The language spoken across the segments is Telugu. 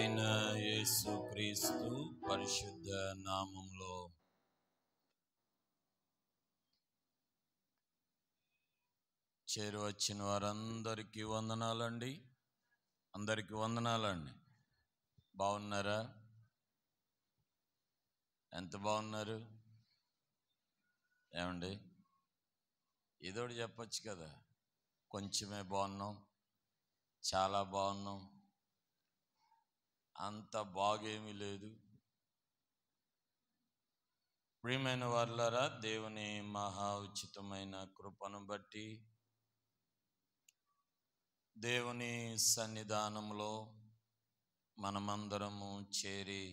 ప్రభువైన యేసుక్రీస్తు పరిశుద్ధ నామములో చేరువచ్చిన వారందరికీ వందనాలండి. అందరికీ వందనాలండి. బాగున్నారా? ఎంత బాగున్నారు? ఏమండి, ఏదోటి చెప్పచ్చు కదా. కొంచెమే బాగున్నాం, చాలా బాగున్నాం, అంత బాగేమీ లేదు. ప్రియమైన వారులారా, దేవుని మహా ఉచితమైన కృపను బట్టి దేవుని సన్నిధానంలో మనమందరము చేరి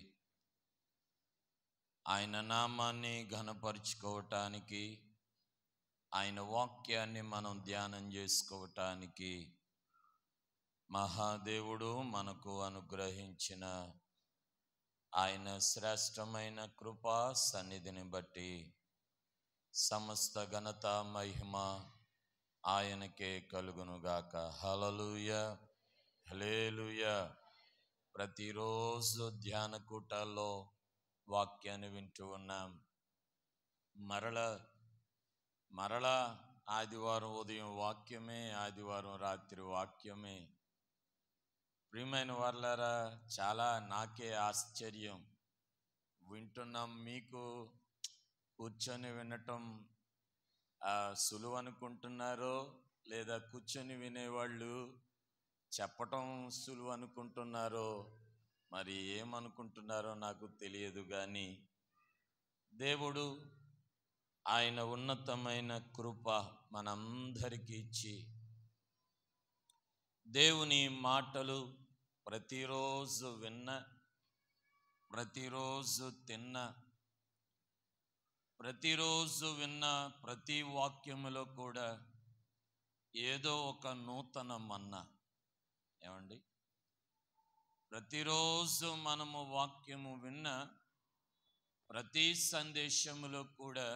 ఆయన నామాన్ని ఘనపరుచుకోవటానికి, ఆయన వాక్యాన్ని మనం ధ్యానం చేసుకోవటానికి మహాదేవుడు మనకు అనుగ్రహించిన ఆయన శ్రేష్టమైన కృపా సన్నిధిని బట్టి సమస్త ఘనత మహిమ ఆయనకే కలుగునుగాక. హల్లెలూయా, హల్లెలూయా. ప్రతిరోజు ధ్యాన కూటాల్లో వాక్యాన్ని వింటూ ఉన్నాం. మరలా ఆదివారం ఉదయం వాక్యమే, ఆదివారం రాత్రి వాక్యమే. ప్రియమైన వారులారా, చాలా నాకే ఆశ్చర్యం. వింటున్నాం, మీకు కూర్చొని వినటం సులువు అనుకుంటున్నారో, లేదా కూర్చొని వినేవాళ్ళు చెప్పటం సులువు అనుకుంటున్నారో, మరి ఏమనుకుంటున్నారో నాకు తెలియదు. కానీ దేవుడు ఆయన ఉన్నతమైన కృప మనందరికీ ఇచ్చి దేవుని మాటలు ప్రతిరోజు విన్న, ప్రతిరోజు తిన్న, ప్రతిరోజు విన్న ప్రతి వాక్యములో కూడా ఏదో ఒక నూతన మన్నా. ఏమండి, ప్రతిరోజు మనము వాక్యము విన్న ప్రతి సందేశములో కూడా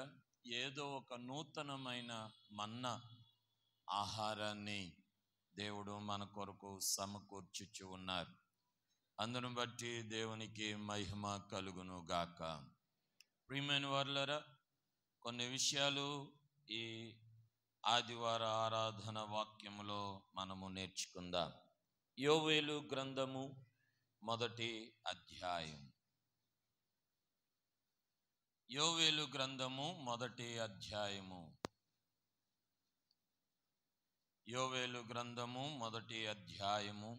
ఏదో ఒక నూతనమైన మన్నా ఆహారాన్ని దేవుడు మన కొరకు సమకూర్చుచు ఉన్నారు. అందును బట్టి దేవునికి మహిమ కలుగును గాక. ప్రియమైన వారులారా, కొన్ని విషయాలు ఈ ఆదివార ఆరాధన వాక్యములో మనము నేర్చుకుందాం. యోవేలు గ్రంథము మొదటి అధ్యాయం. యోవేలు గ్రంథము మొదటి అధ్యాయము. యోవేలు గ్రంథము మొదటి అధ్యాయము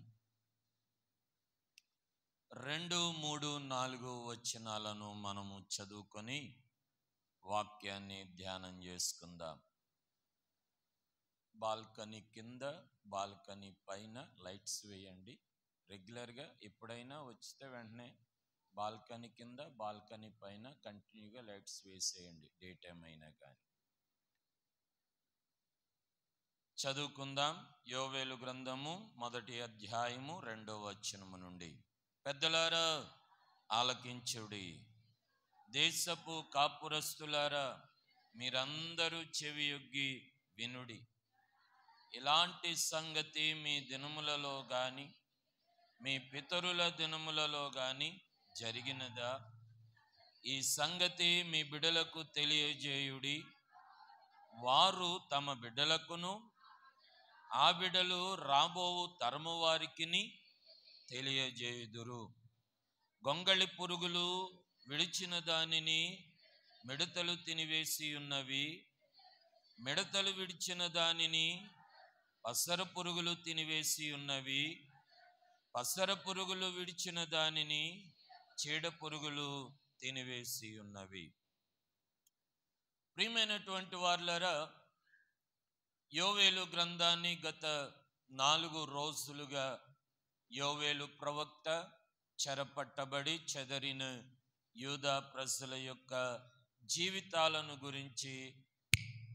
2, 3, 4 వచనాలను మనము చదువుకొని వాక్యాన్ని ధ్యానం చేసుకుందాం. బాల్కనీ కింద, బాల్కనీ పైన లైట్స్ వేయండి. రెగ్యులర్గా ఎప్పుడైనా వచ్చితే వెంటనే బాల్కనీ కింద, బాల్కనీ పైన కంటిన్యూగా లైట్స్ వేసేయండి, డే టైం అయినా కానీ. చదువుకుందాం. యోవేలు గ్రంథము మొదటి అధ్యాయము 2వ వచనము నుండి. పెద్దలారా ఆలకించుడి, దేశపు కాపురస్తులారా మీరందరూ చెవియొగ్గి వినుడి. ఇలాంటి సంగతి మీ దినములలో గాని మీ పితరుల దినములలో గాని జరిగినదా? ఈ సంగతి మీ బిడ్డలకు తెలియజేయుడి. వారు తమ బిడ్డలకును, ఆ బిడ్డలు రాబోవు తరము వారికిని తెలియజేయుదురు. గొంగళి పురుగులు విడిచిన దానిని మిడతలు తినివేసి ఉన్నవి, మిడతలు విడిచిన దానిని పసర పురుగులు తినివేసి ఉన్నవి, పసర పురుగులు విడిచిన దానిని చీడ పురుగులు తినివేసి ఉన్నవి. ప్రియమైనటువంటి వారులారా, యోవేలు గ్రంథాన్ని గత 4 రోజులుగా యోవేలు ప్రవక్త చెరపట్టబడి చెదరిన యూదా ప్రజల యొక్క జీవితాలను గురించి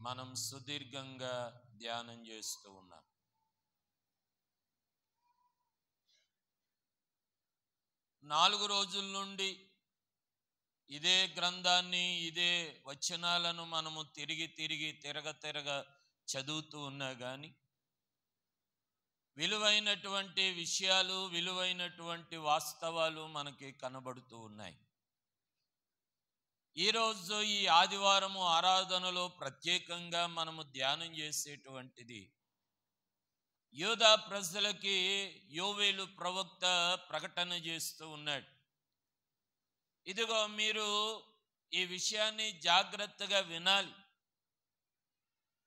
మనం సుదీర్ఘంగా ధ్యానం చేస్తూ ఉన్నాం. నాలుగు రోజుల నుండి ఇదే గ్రంథాన్ని, ఇదే వచనాలను మనము తిరగ చదువుతూ ఉన్నా కానీ విలువైనటువంటి విషయాలు, విలువైనటువంటి వాస్తవాలు మనకి కనబడుతూ ఉన్నాయి. ఈరోజు ఈ ఆదివారము ఆరాధనలో ప్రత్యేకంగా మనము ధ్యానం చేసేటువంటిది యూదా ప్రజలకి యోవేలు ప్రవక్త ప్రకటన చేస్తూ ఉన్నాడు. ఇదిగో మీరు ఈ విషయాన్ని జాగ్రత్తగా వినాలి.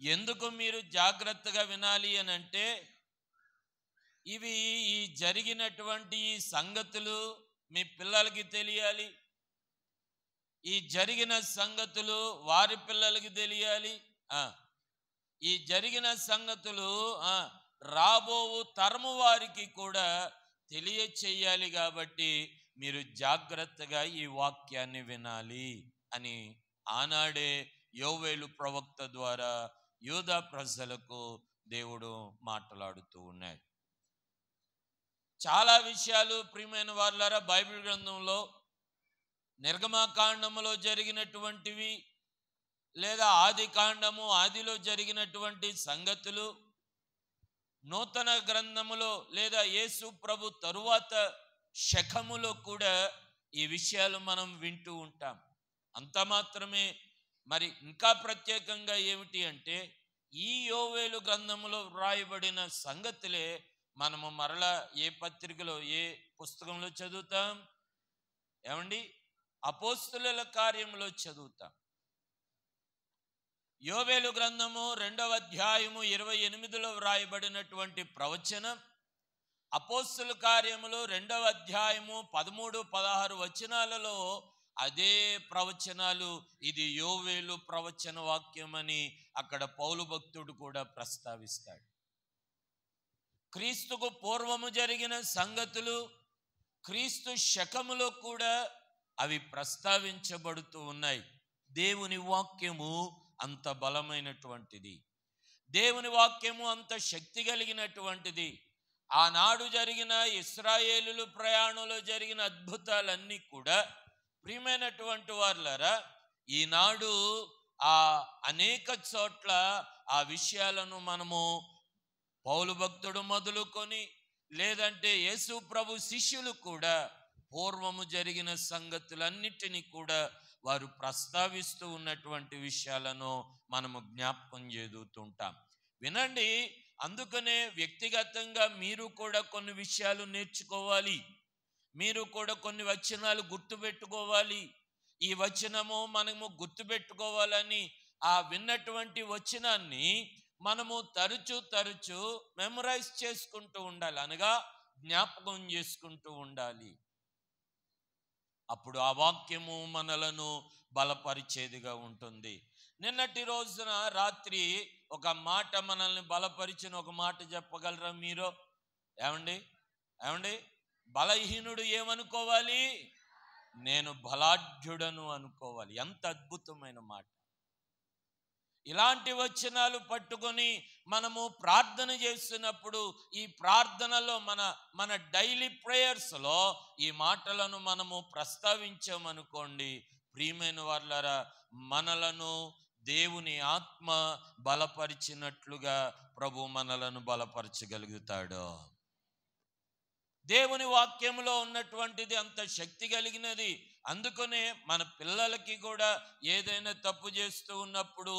ఎందుకు మీరు జాగ్రత్తగా వినాలి అని అంటే, ఇవి ఈ జరిగినటువంటి ఈ సంగతులు మీ పిల్లలకి తెలియాలి. ఈ జరిగిన సంగతులు వారి పిల్లలకి తెలియాలి. ఈ జరిగిన సంగతులు రాబోవు తరము వారికి కూడా తెలియచేయాలి. కాబట్టి మీరు జాగ్రత్తగా ఈ వాక్యాన్ని వినాలి అని ఆనాడే యోవేలు ప్రవక్త ద్వారా యూదా ప్రజలకు దేవుడు మాట్లాడుతూ ఉన్నాడు. చాలా విషయాలు ప్రియమైన వారులారా బైబిల్ గ్రంథంలో నిర్గమకాండములో జరిగినటువంటివి, లేదా ఆది కాండము ఆదిలో జరిగినటువంటి సంగతులు, నూతన గ్రంథములో లేదా యేసు ప్రభు తరువాత శకములో కూడా ఈ విషయాలు మనం వింటూ ఉంటాం. అంత మాత్రమే మరి ఇంకా ప్రత్యేకంగా ఏమిటి అంటే, ఈ యోవేలు గ్రంథములో వ్రాయబడిన సంగతులే మనము మరలా ఏ పత్రికలో ఏ పుస్తకంలో చదువుతాం ఏమండి? అపోస్తుల కార్యములో చదువుతాం. యోవేలు గ్రంథము 2వ అధ్యాయము 28లో వ్రాయబడినటువంటి ప్రవచనం, అపోస్తుల కార్యములు 2వ అధ్యాయము 13-16 వచనాలలో అదే ప్రవచనాలు. ఇది యోవేలు ప్రవచన వాక్యం అని అక్కడ పౌలు భక్తుడు కూడా ప్రస్తావిస్తాడు. క్రీస్తుకు పూర్వము జరిగిన సంగతులు క్రీస్తు శకములో కూడా అవి ప్రస్తావించబడుతూ ఉన్నాయి. దేవుని వాక్యము అంత బలమైనటువంటిది, దేవుని వాక్యము అంత శక్తి కలిగినటువంటిది. ఆనాడు జరిగిన ఇశ్రాయేలుల ప్రయాణంలో జరిగిన అద్భుతాలన్నీ కూడా ప్రియమైనటువంటి వారులారా ఈనాడు అనేక చోట్ల ఆ విషయాలను మనము పౌలు భక్తుడు మొదలుకొని లేదంటే యేసు ప్రభు శిష్యులు కూడా పూర్వము జరిగిన సంగతులన్నిటినీ కూడా వారు ప్రస్తావిస్తూ ఉన్నటువంటి విషయాలను మనము జ్ఞాపకం చేదుతుంటాం. వినండి, అందుకనే వ్యక్తిగతంగా మీరు కూడా కొన్ని విషయాలు నేర్చుకోవాలి. మీరు కూడా కొన్ని వచనాలు గుర్తుపెట్టుకోవాలి. ఈ వచనము మనము గుర్తుపెట్టుకోవాలని ఆ విన్నటువంటి వచనాన్ని మనము తరచూ మెమరైజ్ చేసుకుంటూ ఉండాలి, అనగా జ్ఞాపకం చేసుకుంటూ ఉండాలి. అప్పుడు ఆ వాక్యము మనలను బలపరిచేదిగా ఉంటుంది. నిన్నటి రోజున రాత్రి ఒక మాట మనల్ని బలపరిచిన ఒక మాట చెప్పగలరా మీరు? ఏమండి? బలహీనుడు ఏమనుకోవాలి? నేను బలాఢ్యుడను అనుకోవాలి. ఎంత అద్భుతమైన మాట! ఇలాంటి వచనాలు పట్టుకొని మనము ప్రార్థన చేస్తున్నప్పుడు ఈ ప్రార్థనలో మన డైలీ ప్రేయర్స్లో ఈ మాటలను మనము ప్రస్తావించామనుకోండి, ప్రియమైన వారులారా, మనలను దేవుని ఆత్మ బలపరిచినట్లుగా ప్రభు మనలను బలపరచగలుగుతాడు. దేవుని వాక్యంలో ఉన్నటువంటిది అంత శక్తి కలిగినది. అందుకనే మన పిల్లలకి కూడా ఏదైనా తప్పు చేస్తూ ఉన్నప్పుడు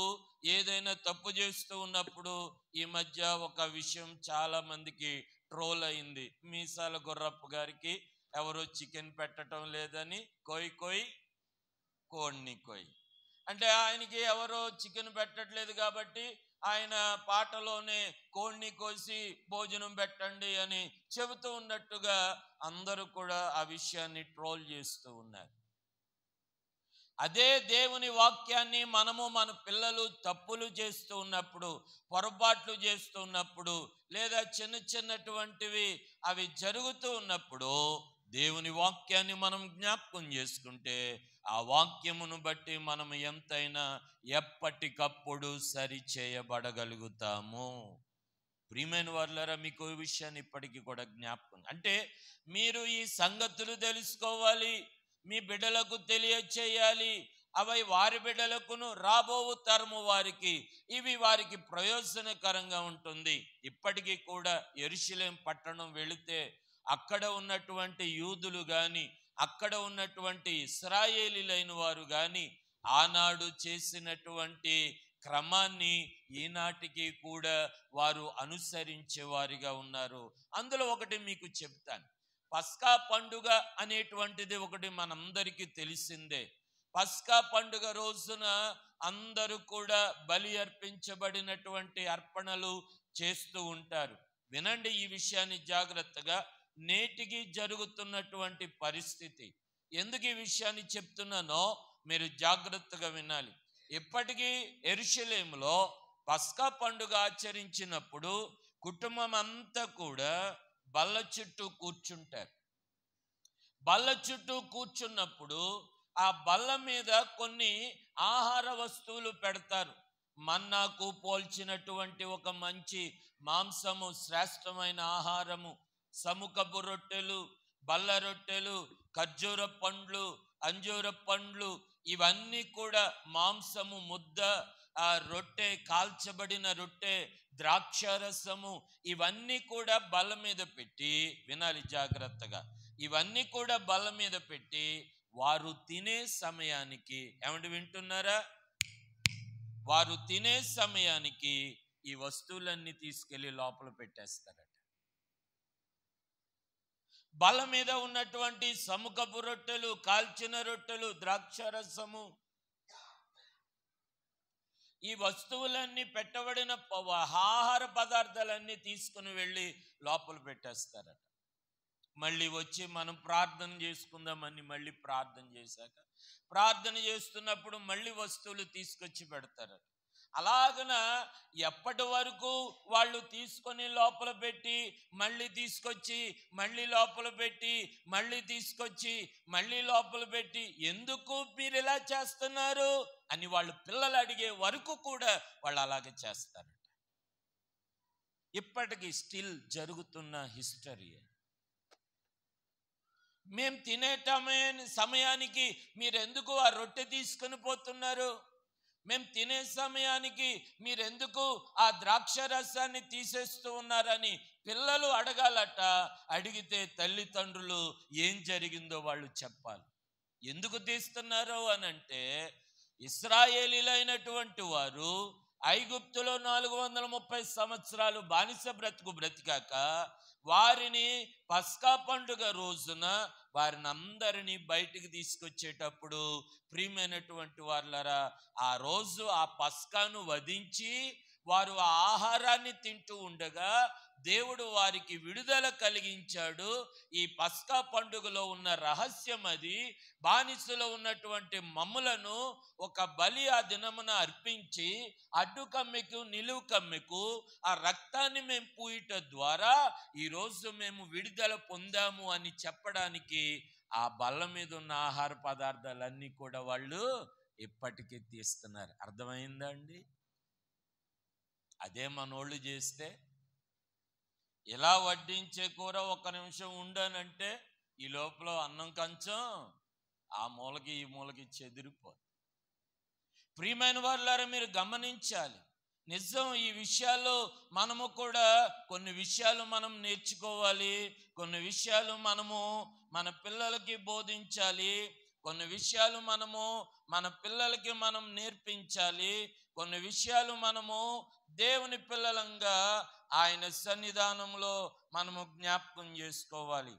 ఈ మధ్య ఒక విషయం చాలా మందికి ట్రోల్ అయింది. మీసాల గుర్రప్ప గారికి ఎవరో చికెన్ పెట్టడం లేదని కోడిని అంటే ఆయనకి ఎవరో చికెన్ పెట్టట్లేదు కాబట్టి ఆయన పాటలోనే కోడిని కోసి భోజనం పెట్టండి అని చెబుతూ ఉన్నట్టుగా అందరూ కూడా ఆ విషయాన్ని ట్రోల్ చేస్తూ ఉన్నారు. అదే దేవుని వాక్యాన్ని మనము మన పిల్లలు తప్పులు చేస్తూ ఉన్నప్పుడు, పొరపాట్లు చేస్తూ ఉన్నప్పుడు, లేదా చిన్నటువంటివి అవి జరుగుతూ ఉన్నప్పుడు దేవుని వాక్యాన్ని మనం జ్ఞాపకం చేసుకుంటే ఆ వాక్యమును బట్టి మనం ఎంతైనా ఎప్పటికప్పుడు సరి చేయబడగలుగుతాము. ప్రియమైన వారులారా, మీకు ఈ విషయాన్ని ఇప్పటికీ కూడా జ్ఞాపకం అంటే మీరు ఈ సంగతులు తెలుసుకోవాలి, మీ బిడ్డలకు తెలియచేయాలి. అవి వారి బిడ్డలకును రాబోవు తరము వారికి ఇవి వారికి ప్రయోజనకరంగా ఉంటుంది. ఇప్పటికీ కూడా యెరూషలేము పట్టణం వెళితే అక్కడ ఉన్నటువంటి యూదులు కానీ అక్కడ ఉన్నటువంటి ఇశ్రాయేలీలైన వారు కానీ ఆనాడు చేసినటువంటి క్రమాన్ని ఈనాటికి కూడా వారు అనుసరించే వారిగా ఉన్నారు. అందులో ఒకటి మీకు చెప్తాను. పస్కా పండుగ అనేటువంటిది ఒకటి మనందరికీ తెలిసిందే. పస్కా పండుగ రోజున అందరూ కూడా బలి అర్పించబడినటువంటి అర్పణలు చేస్తూ ఉంటారు. వినండి ఈ విషయాన్ని జాగ్రత్తగా. నేటికి జరుగుతున్నటువంటి పరిస్థితి. ఎందుకు ఈ విషయాన్ని చెప్తున్నానో మీరు జాగ్రత్తగా వినాలి. ఇప్పటికీ యెరూషలేములో పస్కా పండుగ ఆచరించినప్పుడు కుటుంబం అంతా కూడా బల్ల చుట్టూ కూర్చుంటారు. బల్ల చుట్టూ కూర్చున్నప్పుడు ఆ బల్ల మీద కొన్ని ఆహార వస్తువులు పెడతారు. మన్నాకు పోల్చినటువంటి ఒక మంచి మాంసము, శ్రేష్టమైన ఆహారము, సముఖపు రొట్టెలు, బల్ల రొట్టెలు, ఖర్జూర పండ్లు, అంజూర పండ్లు, ఇవన్నీ కూడా మాంసము ముద్ద, ఆ రొట్టె, కాల్చబడిన రొట్టె, ద్రాక్షారసము, ఇవన్నీ కూడా బల్ల మీద పెట్టి, వినాలి జాగ్రత్తగా, ఇవన్నీ కూడా బల్ల మీద పెట్టి వారు తినే సమయానికి, ఏమంటే వింటున్నారా, వారు తినే సమయానికి ఈ వస్తువులన్నీ తీసుకెళ్లి లోపల పెట్టేస్తారట. బల్ల మీద ఉన్నటువంటి సముఖపు రొట్టెలు, కాల్చిన రొట్టెలు, ద్రాక్షారసము, ఈ వస్తువులన్నీ పెట్టబడిన ఆహార పదార్థాలన్నీ తీసుకుని వెళ్ళి లోపల పెట్టేస్తారట. మళ్ళీ వచ్చి మనం ప్రార్థన చేసుకుందామని మళ్ళీ ప్రార్థన చేశాక, ప్రార్థన చేస్తున్నప్పుడు మళ్ళీ వస్తువులు తీసుకొచ్చి పెడతారట. అలాగన ఎప్పటి వరకు వాళ్ళు తీసుకొని లోపల పెట్టి మళ్ళీ తీసుకొచ్చి మళ్ళీ లోపల పెట్టి మళ్ళీ తీసుకొచ్చి మళ్ళీ లోపల పెట్టి, ఎందుకు మీరు ఇలా చేస్తున్నారు అని వాళ్ళు పిల్లలు అడిగే వరకు కూడా వాళ్ళు అలాగే చేస్తారట. ఇప్పటికీ స్టిల్ జరుగుతున్న హిస్టరీ. మేము తినే సమయానికి మీరెందుకు ఆ రొట్టె తీసుకొని పోతున్నారు? మేము తినే సమయానికి మీరెందుకు ఆ ద్రాక్ష రసాన్ని తీసేస్తూ ఉన్నారని పిల్లలు అడగాలట. అడిగితే తల్లిదండ్రులు ఏం జరిగిందో వాళ్ళు చెప్పాలి. ఎందుకు తీస్తున్నారు అని అంటే, ఇశ్రాయేలీలైనటువంటి వారు ఐగుప్తులో 430 సంవత్సరాలు బానిస బ్రతికాక వారిని పస్కా పండుగ రోజున వారిని అందరినీ బయటికి తీసుకొచ్చేటప్పుడు, ప్రియమైనటువంటి వారులారా, ఆ రోజు ఆ పస్కాను వధించి వారు ఆ ఆహారాన్ని తింటూ ఉండగా దేవుడు వారికి విడుదల కలిగించాడు. ఈ పస్కా పండుగలో ఉన్న రహస్యం అది. బానిసలో ఉన్నటువంటి మమ్ములను ఒక బలి ఆ దినమున అర్పించి అడ్డు కమ్మెకు నిలువు కమ్మెకు ఆ రక్తాన్ని మేము పూయట ద్వారా ఈరోజు మేము విడుదల పొందాము అని చెప్పడానికి ఆ బల్ల మీద ఉన్న ఆహార పదార్థాలన్నీ కూడా వాళ్ళు ఇప్పటికీ తీస్తున్నారు. అర్థమైందా అండి? అదే మనోళ్ళు చేస్తే, ఇలా వడ్డించే కూర ఒక్క నిమిషం ఉండనంటే ఈ లోపల అన్నం కంచం ఆ మూలకి ఈ మూలకి చెదిరిపోతుంది. ప్రియమైన వారులారా, మీరు గమనించాలి. నిజం, ఈ విషయాల్లో మనము కూడా కొన్ని విషయాలు మనం నేర్చుకోవాలి. కొన్ని విషయాలు మనము మన పిల్లలకి బోధించాలి. కొన్ని విషయాలు మనము మన పిల్లలకి మనం నేర్పించాలి. కొన్ని విషయాలు మనము దేవుని పిల్లలంగా ఆయన సన్నిధానంలో మనము జ్ఞాపకం చేసుకోవాలి.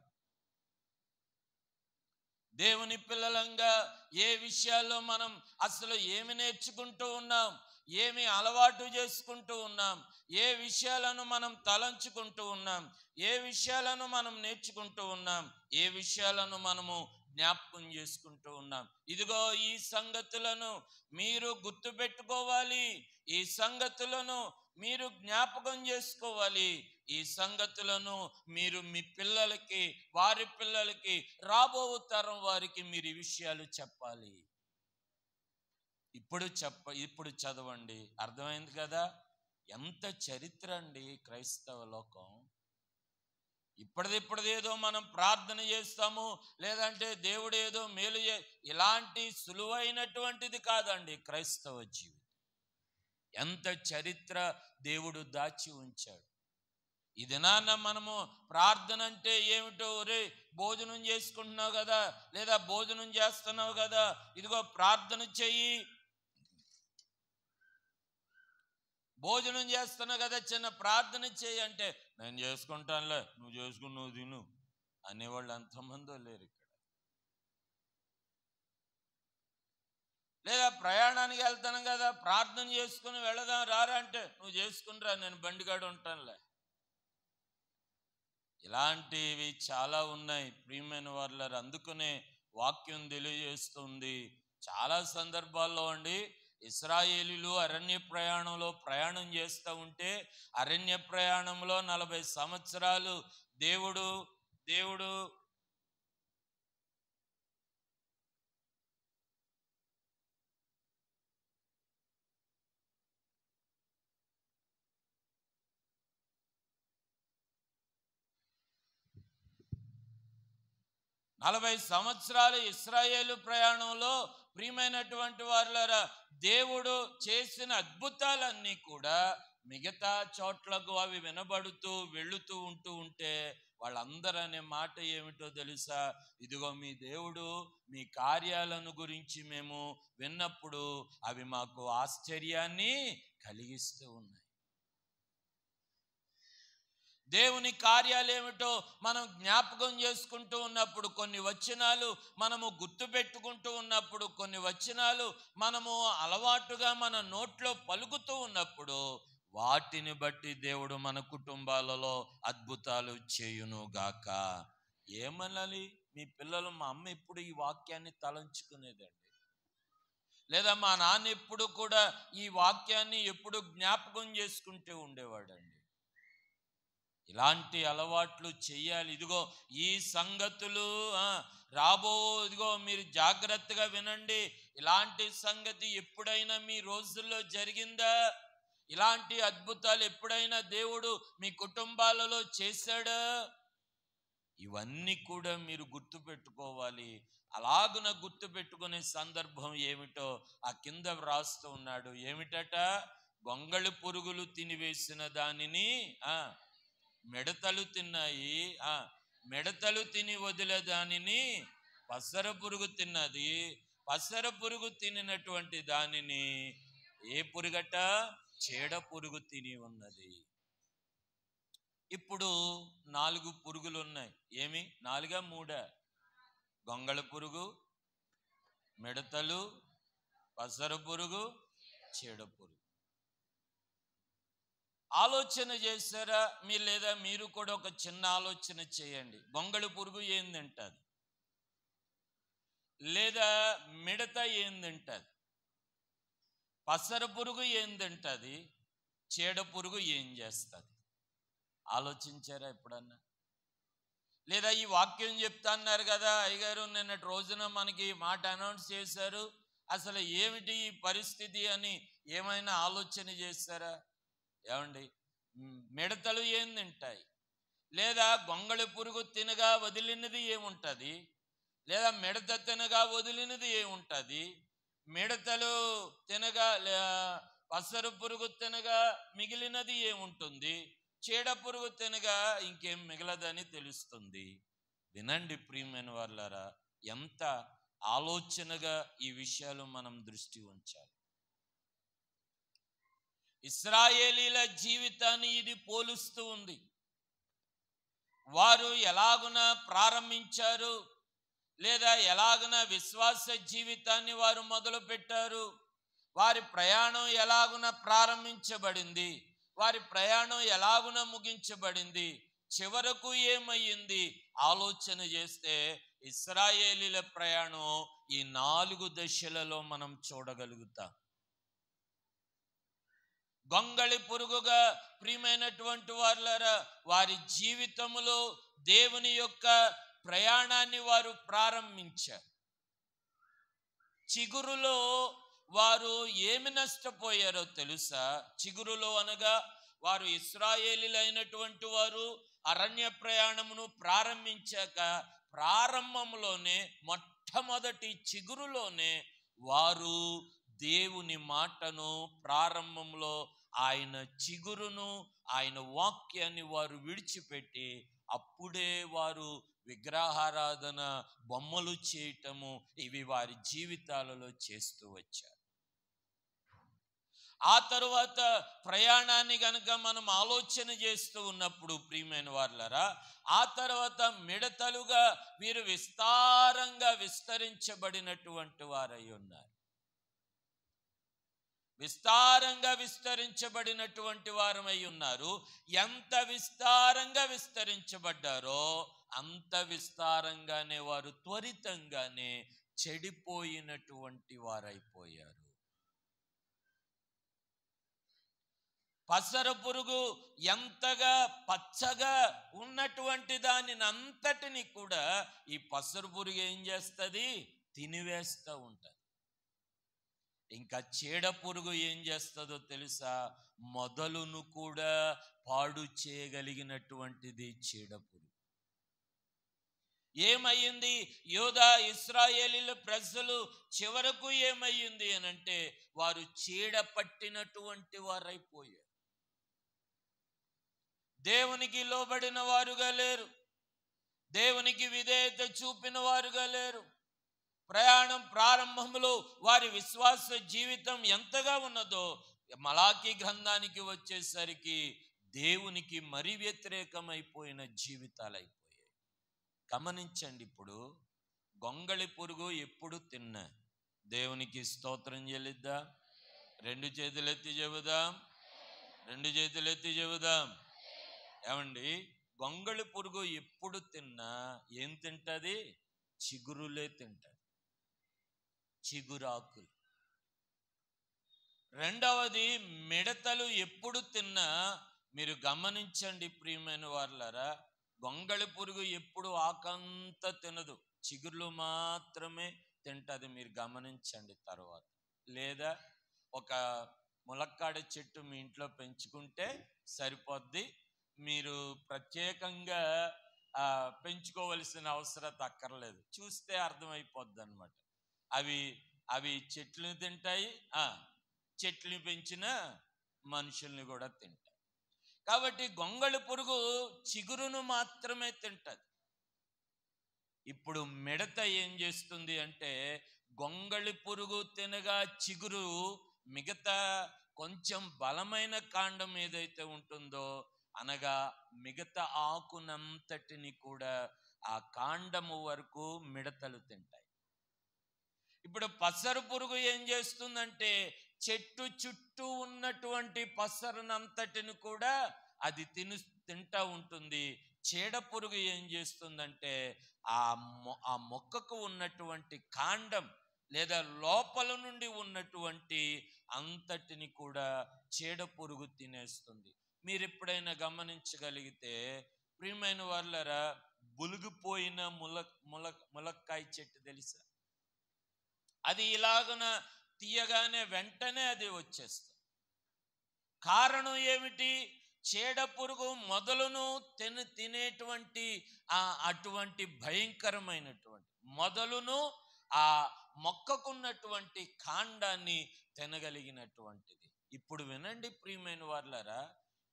దేవుని పిల్లలంగా ఏ విషయాల్లో మనం అసలు ఏమి నేర్చుకుంటూ ఉన్నాం, ఏమి అలవాటు చేసుకుంటూ ఉన్నాం, ఏ విషయాలను మనం తలంచుకుంటూ ఉన్నాం, ఏ విషయాలను మనం నేర్చుకుంటూ ఉన్నాం, ఏ విషయాలను మనము జ్ఞాపకం చేసుకుంటూ ఉన్నాం. ఇదిగో ఈ సంగతులను మీరు గుర్తుపెట్టుకోవాలి. ఈ సంగతులను మీరు జ్ఞాపకం చేసుకోవాలి. ఈ సంగతులను మీరు మీ పిల్లలకి, వారి పిల్లలకి, రాబో తరం వారికి మీరు ఈ విషయాలు చెప్పాలి. ఇప్పుడు చదవండి. అర్థమైంది కదా? ఎంత చరిత్ర అండి క్రైస్తవ లోకం. ఇప్పటిదేదో మనం ప్రార్థన చేస్తాము, లేదంటే దేవుడు ఏదో మేలు ఇలాంటి సులువైనటువంటిది కాదండి క్రైస్తవ జీవితం. ఎంత చరిత్ర దేవుడు దాచి ఉంచాడు. ఈ దినాన్న మనము ప్రార్థన అంటే ఏమిటో, ఒరే భోజనం చేసుకుంటున్నావు కదా, లేదా భోజనం చేస్తున్నావు కదా, ఇదిగో ప్రార్థన చెయ్యి, భోజనం చేస్తున్నావు కదా చిన్న ప్రార్థన చెయ్యి అంటే, నేను చేసుకుంటానులే, నువ్వు చేసుకుని నువ్వు తిను అనేవాళ్ళు ఎంతమందో లేరు ఇక్కడ. లేదా ప్రయాణానికి వెళ్తాను కదా, ప్రార్థన చేసుకుని వెళదాం రారా అంటే, నువ్వు చేసుకునిరా, నేను బండిగాడు ఉంటానులే. ఇలాంటివి చాలా ఉన్నాయి ప్రియమైన వాళ్ళారు. అందుకనే వాక్యం తెలియజేస్తుంది, చాలా సందర్భాల్లో అండి ఇశ్రాయేలీలు అరణ్య ప్రయాణంలో ప్రయాణం చేస్తూ ఉంటే, అరణ్య ప్రయాణంలో 40 సంవత్సరాలు దేవుడు 40 సంవత్సరాలు ఇశ్రాయేలు ప్రయాణంలో ప్రియమైనటువంటి వారులారా, దేవుడు చేసిన అద్భుతాలన్నీ కూడా మిగతా చోట్లకు అవి వినబడుతూ వెళుతూ ఉంటే వాళ్ళందరూ అనే మాట ఏమిటో తెలుసా? ఇదిగో మీ దేవుడు మీ కార్యాలను గురించి మేము విన్నప్పుడు అవి మాకు ఆశ్చర్యాన్ని కలిగిస్తూ ఉన్నాయి. దేవుని కార్యాలు ఏమిటో మనం జ్ఞాపకం చేసుకుంటూ ఉన్నప్పుడు, కొన్ని వచనాలు మనము గుర్తు పెట్టుకుంటూ ఉన్నప్పుడు, కొన్ని వచనాలు మనము అలవాటుగా మన నోట్లో పలుకుతూ ఉన్నప్పుడు, వాటిని బట్టి దేవుడు మన కుటుంబాలలో అద్భుతాలు చేయునుగాక. ఏమనాలి? మీ పిల్లలు, మా అమ్మ ఎప్పుడు ఈ వాక్యాన్ని తలంచుకునేదండి, లేదా మా నాన్న ఎప్పుడు కూడా ఈ వాక్యాన్ని ఎప్పుడు జ్ఞాపకం చేసుకుంటూ ఉండేవాడండి. ఇలాంటి అలవాట్లు చెయ్యాలి. ఇదిగో ఈ సంగతులు ఇదిగో మీరు జాగ్రత్తగా వినండి. ఇలాంటి సంగతి ఎప్పుడైనా మీ రోజుల్లో జరిగిందా? ఇలాంటి అద్భుతాలు ఎప్పుడైనా దేవుడు మీ కుటుంబాలలో చేశాడా? ఇవన్నీ కూడా మీరు గుర్తు పెట్టుకోవాలి. అలాగున గుర్తు పెట్టుకునే సందర్భం ఏమిటో ఆ కింద వ్రాస్తూ ఉన్నాడు. ఏమిటట? గొంగళి పురుగులు తినివేసిన దానిని మిడతలు తిన్నాయి, మిడతలు తిని వదిలే దానిని పసర పురుగు తిన్నది, పసర పురుగు తినినటువంటి దానిని ఏ పురుగట? చీడ పురుగు తిని ఉన్నది. ఇప్పుడు 4 పురుగులు ఉన్నాయి. ఏమి 4 3? గొంగళ పురుగు, మిడతలు, పసర పురుగు, చీడ పురుగు. ఆలోచన చేశారా మీరు? లేదా మీరు కూడా ఒక చిన్న ఆలోచన చేయండి. గొంగళి పురుగు ఏం తింటుంది? లేదా మిడత ఏం తింటుంది? పసర పురుగు ఏం తింటుంది? చీడ పురుగు ఏం చేస్తుంది? ఆలోచించారా ఎప్పుడన్నా? లేదా ఈ వాక్యం చెప్తా అన్నారు కదా అయ్యగారు, నిన్నటి రోజున మనకి మాట అనౌన్స్ చేశారు, అసలు ఏమిటి ఈ పరిస్థితి అని ఏమైనా ఆలోచన చేశారా? ఏమండి, మిడతలు ఏం తింటాయి? లేదా గొంగళి పురుగు తినగా వదిలినది ఏముంటుంది? లేదా మిడత తినగా వదిలినది ఏముంటుంది? మిడతలు తినగా పసరు పురుగు తినగా మిగిలినది ఏముంటుంది? చీడ పురుగు తినగా ఇంకేం మిగలదని తెలుస్తుంది. వినండి ప్రియమైన వాళ్ళారా, ఎంత ఆలోచనగా ఈ విషయాలు మనం దృష్టి ఉంచాలి. ఇశ్రాయేలీల జీవితాన్ని ఇది పోలుస్తూ ఉంది. వారు ఎలాగున ప్రారంభించారు, లేదా ఎలాగున విశ్వాస జీవితాన్ని వారు మొదలు పెట్టారు, వారి ప్రయాణం ఎలాగున ప్రారంభించబడింది, వారి ప్రయాణం ఎలాగున ముగించబడింది, చివరకు ఏమయ్యింది ఆలోచన చేస్తే ఇశ్రాయేలీల ప్రయాణం ఈ 4 దశలలో మనం చూడగలుగుతాం. గొంగళి పురుగుగా ప్రియమైనటువంటి వారులారా, వారి జీవితంలో దేవుని యొక్క ప్రయాణాన్ని వారు ప్రారంభించారు. చిగురులో వారు ఏమి నష్టపోయారో తెలుసా? చిగురులో అనగా వారు ఇశ్రాయేలీలైనటువంటి వారు అరణ్య ప్రయాణమును ప్రారంభించాక ప్రారంభంలోనే మొట్టమొదటి చిగురులోనే వారు దేవుని మాటను ప్రారంభంలో ఆయన చిగురును ఆయన వాక్యాన్ని వారు విడిచిపెట్టి అప్పుడే వారు విగ్రహారాధన, బొమ్మలు చేయటము ఇవి వారి జీవితాలలో చేస్తూ వచ్చారు. ఆ తరువాత ప్రయాణాన్ని గనక మనం ఆలోచన చేస్తూ ఉన్నప్పుడు ప్రియమైన వారులారా, ఆ తర్వాత మిడతలుగా వీరు విస్తారంగా విస్తరించబడినటువంటి వారై ఉన్నారు. విస్తారంగా విస్తరించబడినటువంటి వారమై ఉన్నారు. ఎంత విస్తారంగా విస్తరించబడ్డారో అంత విస్తారంగానే వారు త్వరితంగానే చెడిపోయినటువంటి వారైపోయారు. పసర పురుగు ఎంతగా పచ్చగా ఉన్నటువంటి దానిని అంతటిని కూడా ఈ పసర పురుగు ఏం చేస్తుంది? తినివేస్తూ ఉంటుంది. ఇంకా చీడ పురుగు ఏం చేస్తుందో తెలుసా? మొదలును కూడా పాడు చేయగలిగినటువంటిది చీడ పురుగు. ఏమయ్యింది? యూదా ఇశ్రాయేలీల ప్రజలు చివరకు ఏమయ్యింది అనంటే వారు చీడ పట్టినటువంటి వారైపోయారు. దేవునికి లోబడిన వారుగా లేరు, దేవునికి విధేయత చూపిన వారుగా లేరు. ప్రయాణం ప్రారంభంలో వారి విశ్వాస జీవితం ఎంతగా ఉన్నదో మలాకీ గ్రంథానికి వచ్చేసరికి దేవునికి మరి వ్యతిరేకమైపోయిన జీవితాలు అయిపోయాయి. గమనించండి, ఇప్పుడు గొంగళి పురుగు ఎప్పుడు తిన్నా దేవునికి స్తోత్రం చెల్లిద్దా? రెండు చేతులెత్తి చెబుదాం, రెండు చేతులెత్తి చెబుదాం. ఏమండి, గొంగళి పురుగు ఎప్పుడు తిన్నా ఏం తింటది? చిగురులే తింటది, చిగురాకులు. రెండవది, మిడతలు ఎప్పుడు తిన్నా మీరు గమనించండి ప్రియమైన వారులారా, గొంగళి పురుగు ఎప్పుడు ఆకంతా తినదు, చిగుర్లు మాత్రమే తింటది. మీరు గమనించండి. తర్వాత లేదా ఒక ములక్కాడ చెట్టు మీ ఇంట్లో పెంచుకుంటే సరిపోద్ది. మీరు ప్రత్యేకంగా పెంచుకోవలసిన అవసరం అక్కర్లేదు, చూస్తే అర్థమైపోద్ది అన్నమాట. అవి చెట్లను తింటాయి, చెట్లు పెంచిన మనుషుల్ని కూడా తింటాయి. కాబట్టి గొంగళి పురుగు చిగురును మాత్రమే తింటది. ఇప్పుడు మిడత ఏం చేస్తుంది అంటే గొంగళి పురుగు తినగా చిగురు, మిగతా కొంచెం బలమైన కాండం ఏదైతే ఉంటుందో అనగా మిగతా ఆకునంతటిని కూడా ఆ కాండము వరకు మిడతలు తింటాయి. ఇప్పుడు పసరు పురుగు ఏం చేస్తుందంటే చెట్టు చుట్టూ ఉన్నటువంటి పసరునంతటిని కూడా అది తింటా ఉంటుంది. చీడ పురుగు ఏం చేస్తుందంటే ఆ మొక్కకు ఉన్నటువంటి కాండం లేదా లోపల నుండి ఉన్నటువంటి అంతటిని కూడా చీడ పురుగు తినేస్తుంది. మీరు ఎప్పుడైనా గమనించగలిగితే ప్రియమైన వాళ్ళరా, బులుగుపోయిన ములక్కాయ చెట్టు తెలుసా? అది ఇలాగున తీయగానే వెంటనే అది వచ్చేస్తుంది. కారణం ఏమిటి? చీడ పురుగు మొదలును తినేటువంటి అటువంటి భయంకరమైనటువంటి మొదలును ఆ మొక్కకున్నటువంటి కాండాన్ని తినగలిగినటువంటిది. ఇప్పుడు వినండి ప్రియమైన వాళ్ళరా,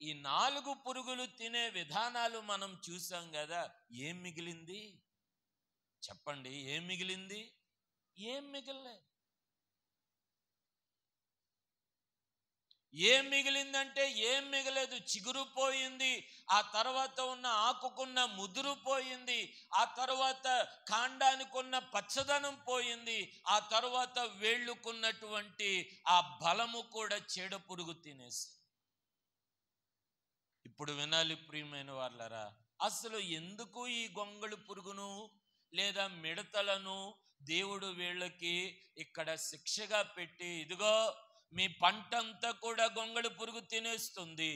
ఈ 4 పురుగులు తినే విధానాలు మనం చూసాం కదా. ఏం మిగిలింది చెప్పండి? ఏం మిగిలింది? ఏం మిగిలిలేదు. ఏం మిగిలిందంటే ఏం మిగలేదు. చిగురు పోయింది, ఆ తర్వాత ఉన్న ఆకుకున్న ముదురు పోయింది, ఆ తర్వాత కాండానికున్న పచ్చదనం పోయింది, ఆ తర్వాత వేళ్ళుకున్నటువంటి ఆ బలము కూడా చీడ పురుగు తినేసి. ఇప్పుడు వినాలి ప్రియమైన వాళ్ళరా, అసలు ఎందుకు ఈ గొంగళి పురుగును లేదా మిడతలను దేవుడు వీళ్ళకి ఇక్కడ శిక్షగా పెట్టి, ఇదిగో మీ పంటంతా కూడా గొంగళి పురుగు తినేస్తుంది,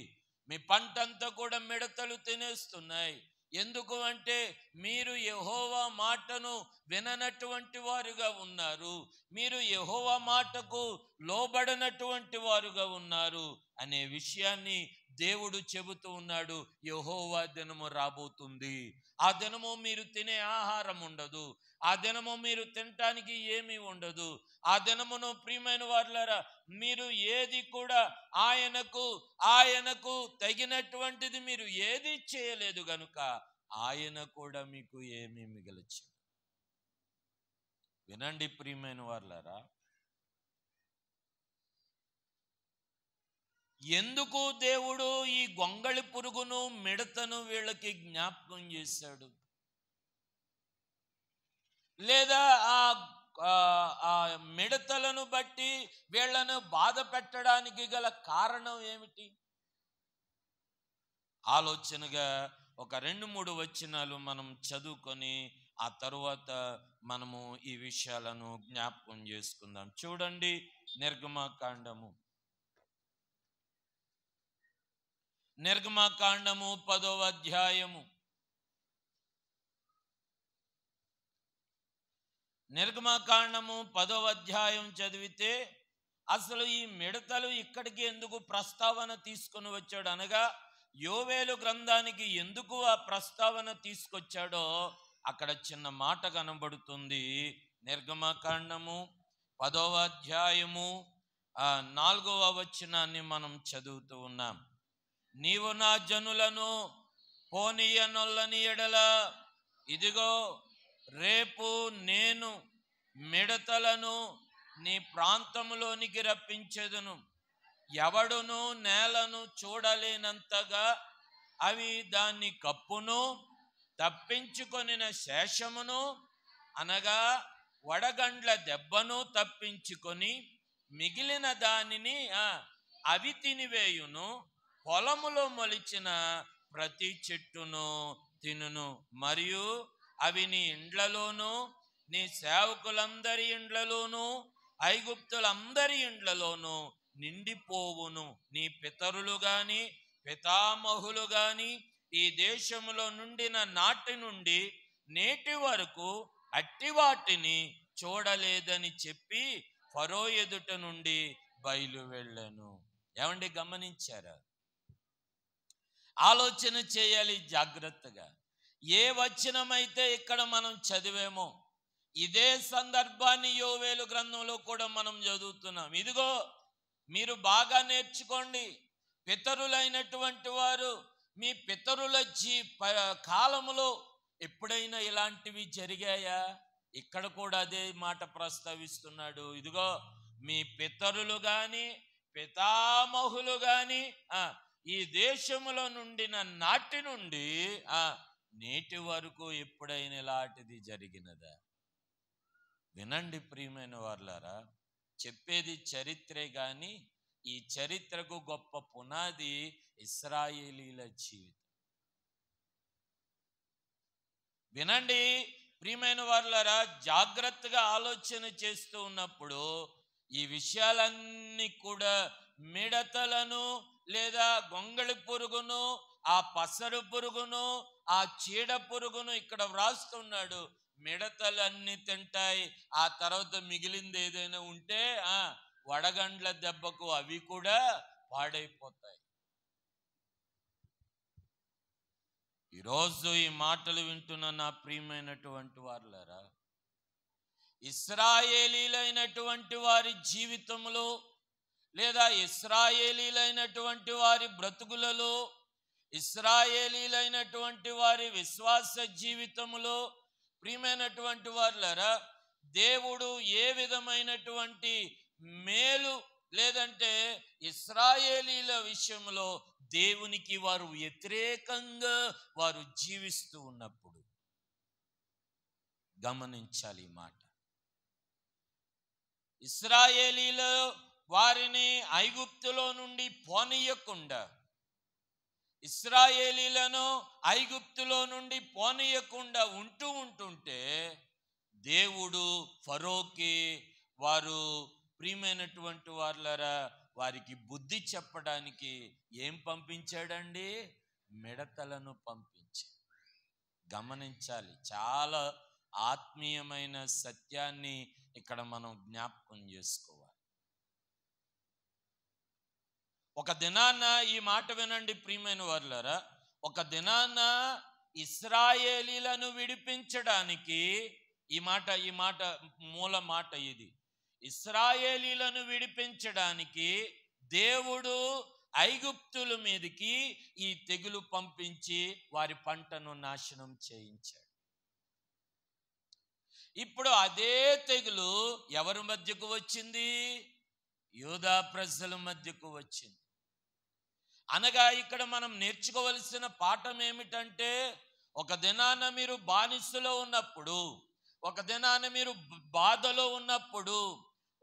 మీ పంటంతా కూడా మిడతలు తినేస్తున్నాయి. ఎందుకు అంటే మీరు యెహోవా మాటను విననటువంటి వారుగా ఉన్నారు, మీరు యెహోవా మాటకు లోబడనటువంటి వారుగా ఉన్నారు అనే విషయాన్ని దేవుడు చెబుతూ ఉన్నాడు, యెహోవా దినము రాబోతుంది. ఆ దినము మీరు తినే ఆహారం ఉండదు, ఆ దినము మీరు తినటానికి ఏమీ ఉండదు. ఆ దినమును ప్రియమైన వారులారా, మీరు ఏది కూడా ఆయనకు తగినటువంటిది మీరు ఏది చేయలేదు గనుక ఆయన కూడా మీకు ఏమీ మిగలచ్చు. వినండి ప్రియమైన వారులారా, ఎందుకు దేవుడు ఈ గొంగళి పురుగును మిడతను వీళ్ళకి జ్ఞాపకం చేశాడు? లేదా ఆ మిడతలను బట్టి వీళ్ళను బాధ పెట్టడానికి గల కారణం ఏమిటి? ఆలోచనగా ఒక 2-3 వచనాలు మనం చదువుకొని ఆ తరువాత మనము ఈ విషయాలను జ్ఞాపకం చేసుకుందాం. చూడండి, నిర్గమకాండము 10వ అధ్యాయము. నిర్గమకాండము 10వ అధ్యాయం చదివితే అసలు ఈ మిడతలు ఇక్కడికి ఎందుకు ప్రస్తావన తీసుకొని వచ్చాడు అనగా, యోవేలు గ్రంథానికి ఎందుకు ఆ ప్రస్తావన తీసుకొచ్చాడో అక్కడ చిన్న మాట కనబడుతుంది. నిర్గమకాండము 10వ అధ్యాయము 4వ వచనాన్ని మనం చదువుతూ ఉన్నాం. నీవు నా జనులను పోనీయనొల్లని ఎడల, ఇదిగో రేపు నేను మిడతలను నీ ప్రాంతములోనికి రప్పించెదను. ఎవడును నేలను చూడలేనంతగా అవి దాన్ని కప్పును, తప్పించుకొనిన శేషమును అనగా వడగండ్ల దెబ్బను తప్పించుకొని మిగిలిన దానిని అవి తినివేయును. పొలములో మొలిచిన ప్రతి చెట్టును తినును. మరియు అవి నీ ఇండ్లలోను, నీ సేవకులందరి ఇండ్లలోను, ఐగుప్తులందరి ఇండ్లలోను నిండిపోవును. నీ పితరులు గాని పితామహులు గాని ఈ దేశములో నుండిన నాటి నుండి నేటి వరకు అట్టి వాటిని చూడలేదని చెప్పి ఫరో ఎదుట నుండి బయలు వెళ్ళాను. ఏమండి, గమనించారా? ఆలోచన చేయాలి జాగ్రత్తగా. ఏ వచనమైతే ఇక్కడ మనం చదివేమో ఇదే సందర్భాన్ని యోవేలు గ్రంథంలో కూడా మనం చదువుతున్నాం. ఇదిగో మీరు బాగా నేర్చుకోండి, పితరులైనటువంటి వారు మీ పితరుల కాలములో ఎప్పుడైనా ఇలాంటివి జరిగాయా? ఇక్కడ కూడా అదే మాట ప్రస్తావిస్తున్నాడు. ఇదిగో మీ పితరులు గాని పితామహులు గాని ఈ దేశములో నుండిన నాటి నుండి నేటి వరకు ఎప్పుడైనా ఇలాంటిది జరిగినదా? వినండి ప్రియమైన వారులారా, చెప్పేది చరిత్రే గాని ఈ చరిత్రకు గొప్ప పునాది ఇశ్రాయేలీల జీవితం. వినండి ప్రియమైన వారులారా, జాగ్రత్తగా ఆలోచన చేస్తూ ఉన్నప్పుడు ఈ విషయాలన్నీ కూడా మిడతలను లేదా గొంగళి పురుగును, ఆ పసరు పురుగును, ఆ చీడ పురుగును ఇక్కడ వ్రాస్తున్నాడు. మిడతలన్నీ తింటాయి, ఆ తర్వాత మిగిలింది ఏదైనా ఉంటే వడగండ్ల దెబ్బకు అవి కూడా పాడైపోతాయి. ఈరోజు ఈ మాటలు వింటున్న నా ప్రియమైనటువంటి వారులారా, ఇశ్రాయేలీలైనటువంటి వారి జీవితంలో లేదా ఇశ్రాయేలీలైనటువంటి వారి బ్రతుకులలో, ఇశ్రాయేలీలైనటువంటి వారి విశ్వాస జీవితములో ప్రియమైనటువంటి వారులారా, దేవుడు ఏ విధమైనటువంటి మేలు లేదంటే ఇశ్రాయేలీల విషయంలో దేవునికి వారు వ్యతిరేకంగా వారు జీవిస్తూ ఉన్నప్పుడు గమనించాలి ఈ మాట. ఇశ్రాయేలీలు వారిని ఐగుప్తులో నుండి పోనీయకుండా, ఇశ్రాయేలీలను ఐగుప్తులో నుండి పోనీయకుండా ఉంటుంటే దేవుడు ఫరోకి వారు ప్రియమైనటువంటి వారులారా వారికి బుద్ధి చెప్పడానికి ఏం పంపించాడండి? మిడతలను పంపించాడు. గమనించాలి, చాలా ఆత్మీయమైన సత్యాన్ని ఇక్కడ మనం జ్ఞాపకం చేసుకోవాలి. ఒక దినాన ఈ మాట వినండి ప్రియమైన వారులారా, ఒక దినాన ఇశ్రాయేలీలను విడిపించడానికి ఈ మాట మూల మాట ఇది. ఇశ్రాయేలీలను విడిపించడానికి దేవుడు ఐగుప్తుల మీదకి ఈ తెగులు పంపించి వారి పంటను నాశనం చేయించాడు. ఇప్పుడు అదే తెగులు ఎవరి మధ్యకు వచ్చింది? యూదా ప్రజల మధ్యకు వచ్చింది. అనగా ఇక్కడ మనం నేర్చుకోవలసిన పాఠం ఏమిటంటే, ఒక దినాన మీరు బానిసలో ఉన్నప్పుడు, ఒక దినాన మీరు బాధలో ఉన్నప్పుడు,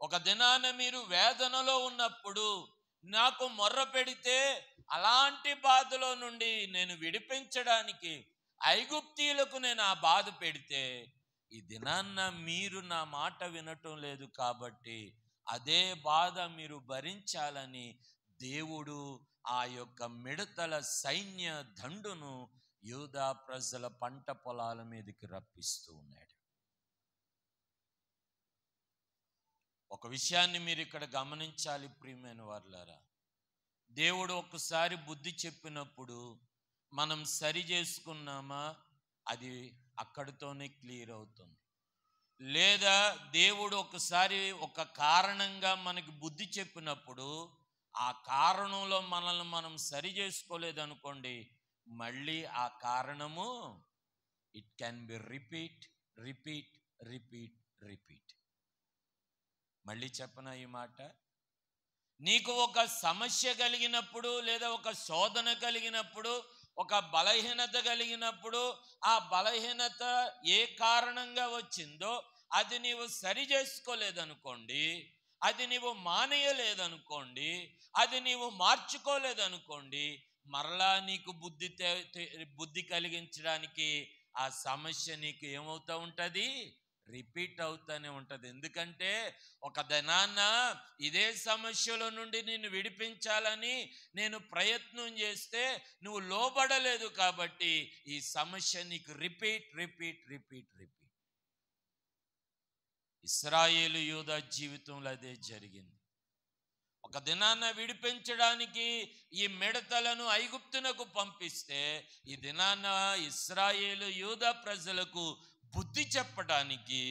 ఒక దినాన మీరు వేదనలో ఉన్నప్పుడు నాకు మొర్ర పెడితే అలాంటి బాధలో నుండి నేను విడిపించడానికి ఐగుప్తీయులకు నేను ఆ బాధ పెడితే, ఈ దినాన్న మీరు నా మాట వినటం లేదు కాబట్టి అదే బాధ మీరు భరించాలని దేవుడు ఆ యొక్క మిడతల సైన్య దండును యూదా ప్రజల పంట పొలాల మీదకి రప్పిస్తూ ఉన్నాడు. ఒక విషయాన్ని మీరు ఇక్కడ గమనించాలి ప్రియమైన వారులారా, దేవుడు ఒకసారి బుద్ధి చెప్పినప్పుడు మనం సరి చేసుకున్నామా అది అక్కడితోనే క్లియర్ అవుతుంది. లేదా దేవుడు ఒకసారి ఒక కారణంగా మనకి బుద్ధి చెప్పినప్పుడు ఆ కారణంలో మనల్ని మనం సరి చేసుకోలేదనుకోండి, మళ్ళీ ఆ కారణము it can be repeat repeat repeat repeat. మళ్ళీ చెప్పనా ఈ మాట? నీకు ఒక సమస్య కలిగినప్పుడు, లేదా ఒక శోధన కలిగినప్పుడు, ఒక బలహీనత కలిగినప్పుడు, ఆ బలహీనత ఏ కారణంగా వచ్చిందో అది నీవు సరి చేసుకోలేదనుకోండి, అది నీవు మానేయలేదనుకోండి, అది నీవు మార్చుకోలేదనుకోండి, మరలా నీకు బుద్ధి కలిగించడానికి ఆ సమస్య నీకు ఏమవుతూ ఉంటుంది? రిపీట్ అవుతానే ఉంటుంది. ఎందుకంటే ఒక దినాన ఇదే సమస్యల నుండి నిన్ను విడిపించాలని నేను ప్రయత్నం చేస్తే నువ్వు లోబడలేదు కాబట్టి ఈ సమస్య నీకు రిపీట్ రిపీట్ రిపీట్ రిపీట్. ఇశ్రాయేలు యూదా జీవితంలో అదే జరిగింది. ఒక దినాన విడిపించడానికి ఈ మిడతలను ఐగుప్తునకు పంపిస్తే, ఈ దినాన ఇశ్రాయేలు యూదా ప్రజలకు బుద్ధి చెప్పడానికి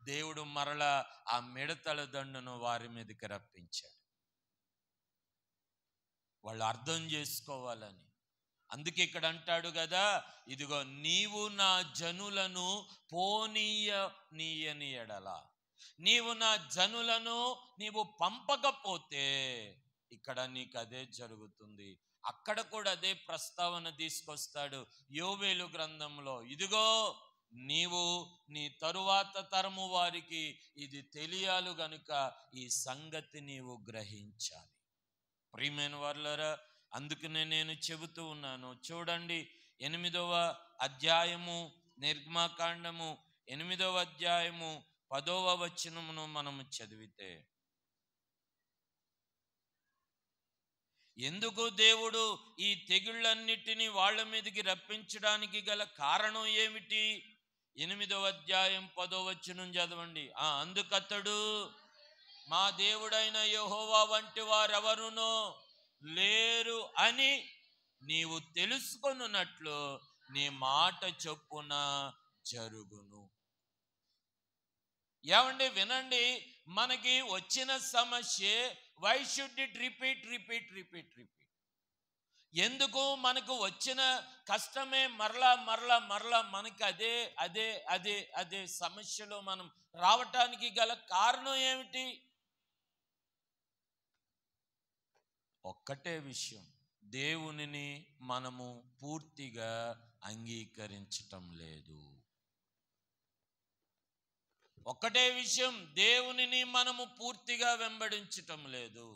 దేవుడు మరలా ఆ మిడతల దండును వారి మీదకి రప్పించాడు. వాళ్ళు అర్థం చేసుకోవాలని. అందుకే ఇక్కడ అంటాడు కదా, ఇదిగో నీవు నా జనులను పోనీయనీయని ఎడల, నీవు నా జనులను నీవు పంపకపోతే ఇక్కడ నీకు అదే జరుగుతుంది. అక్కడ కూడా అదే ప్రస్తావన తీసుకొస్తాడు యోవేలు గ్రంథంలో. ఇదిగో నీవు నీ తరువాత తరము వారికి ఇది తెలియాలి గనుక ఈ సంగతి నీవు గ్రహించాలి. ప్రియమైన వారులారా, అందుకనే నేను చెబుతూ ఉన్నాను. చూడండి 8వ అధ్యాయము నిర్గమకాండము 8వ అధ్యాయము 10వ వచనమును మనము చదివితే, ఎందుకు దేవుడు ఈ తెగుళ్ళన్నిటినీ వాళ్ళ మీదకి రప్పించడానికి గల కారణం ఏమిటి? 8వ అధ్యాయం 10వ వచనం చదవండి. అందుకతడు మా దేవుడైన యెహోవా వంటి వారెవరునో లేరు అని నీవు తెలుసుకొనున్నట్లు నీ మాట చొప్పున జరుగును. ఏమండి వినండి, మనకి వచ్చిన సమస్య why should it repeat repeat repeat repeat? ఎందుకు మనకు వచ్చిన కష్టమే మరలా మరలా మరలా మనకి అదే అదే అదే అదే సమస్యలో మనం రావటానికి గల కారణం ఏమిటి? ఒక్కటే విషయం, దేవునిని మనము పూర్తిగా అంగీకరించటం లేదు. ఒక్కటే విషయం, దేవునిని మనము పూర్తిగా వెంబడించటం లేదు,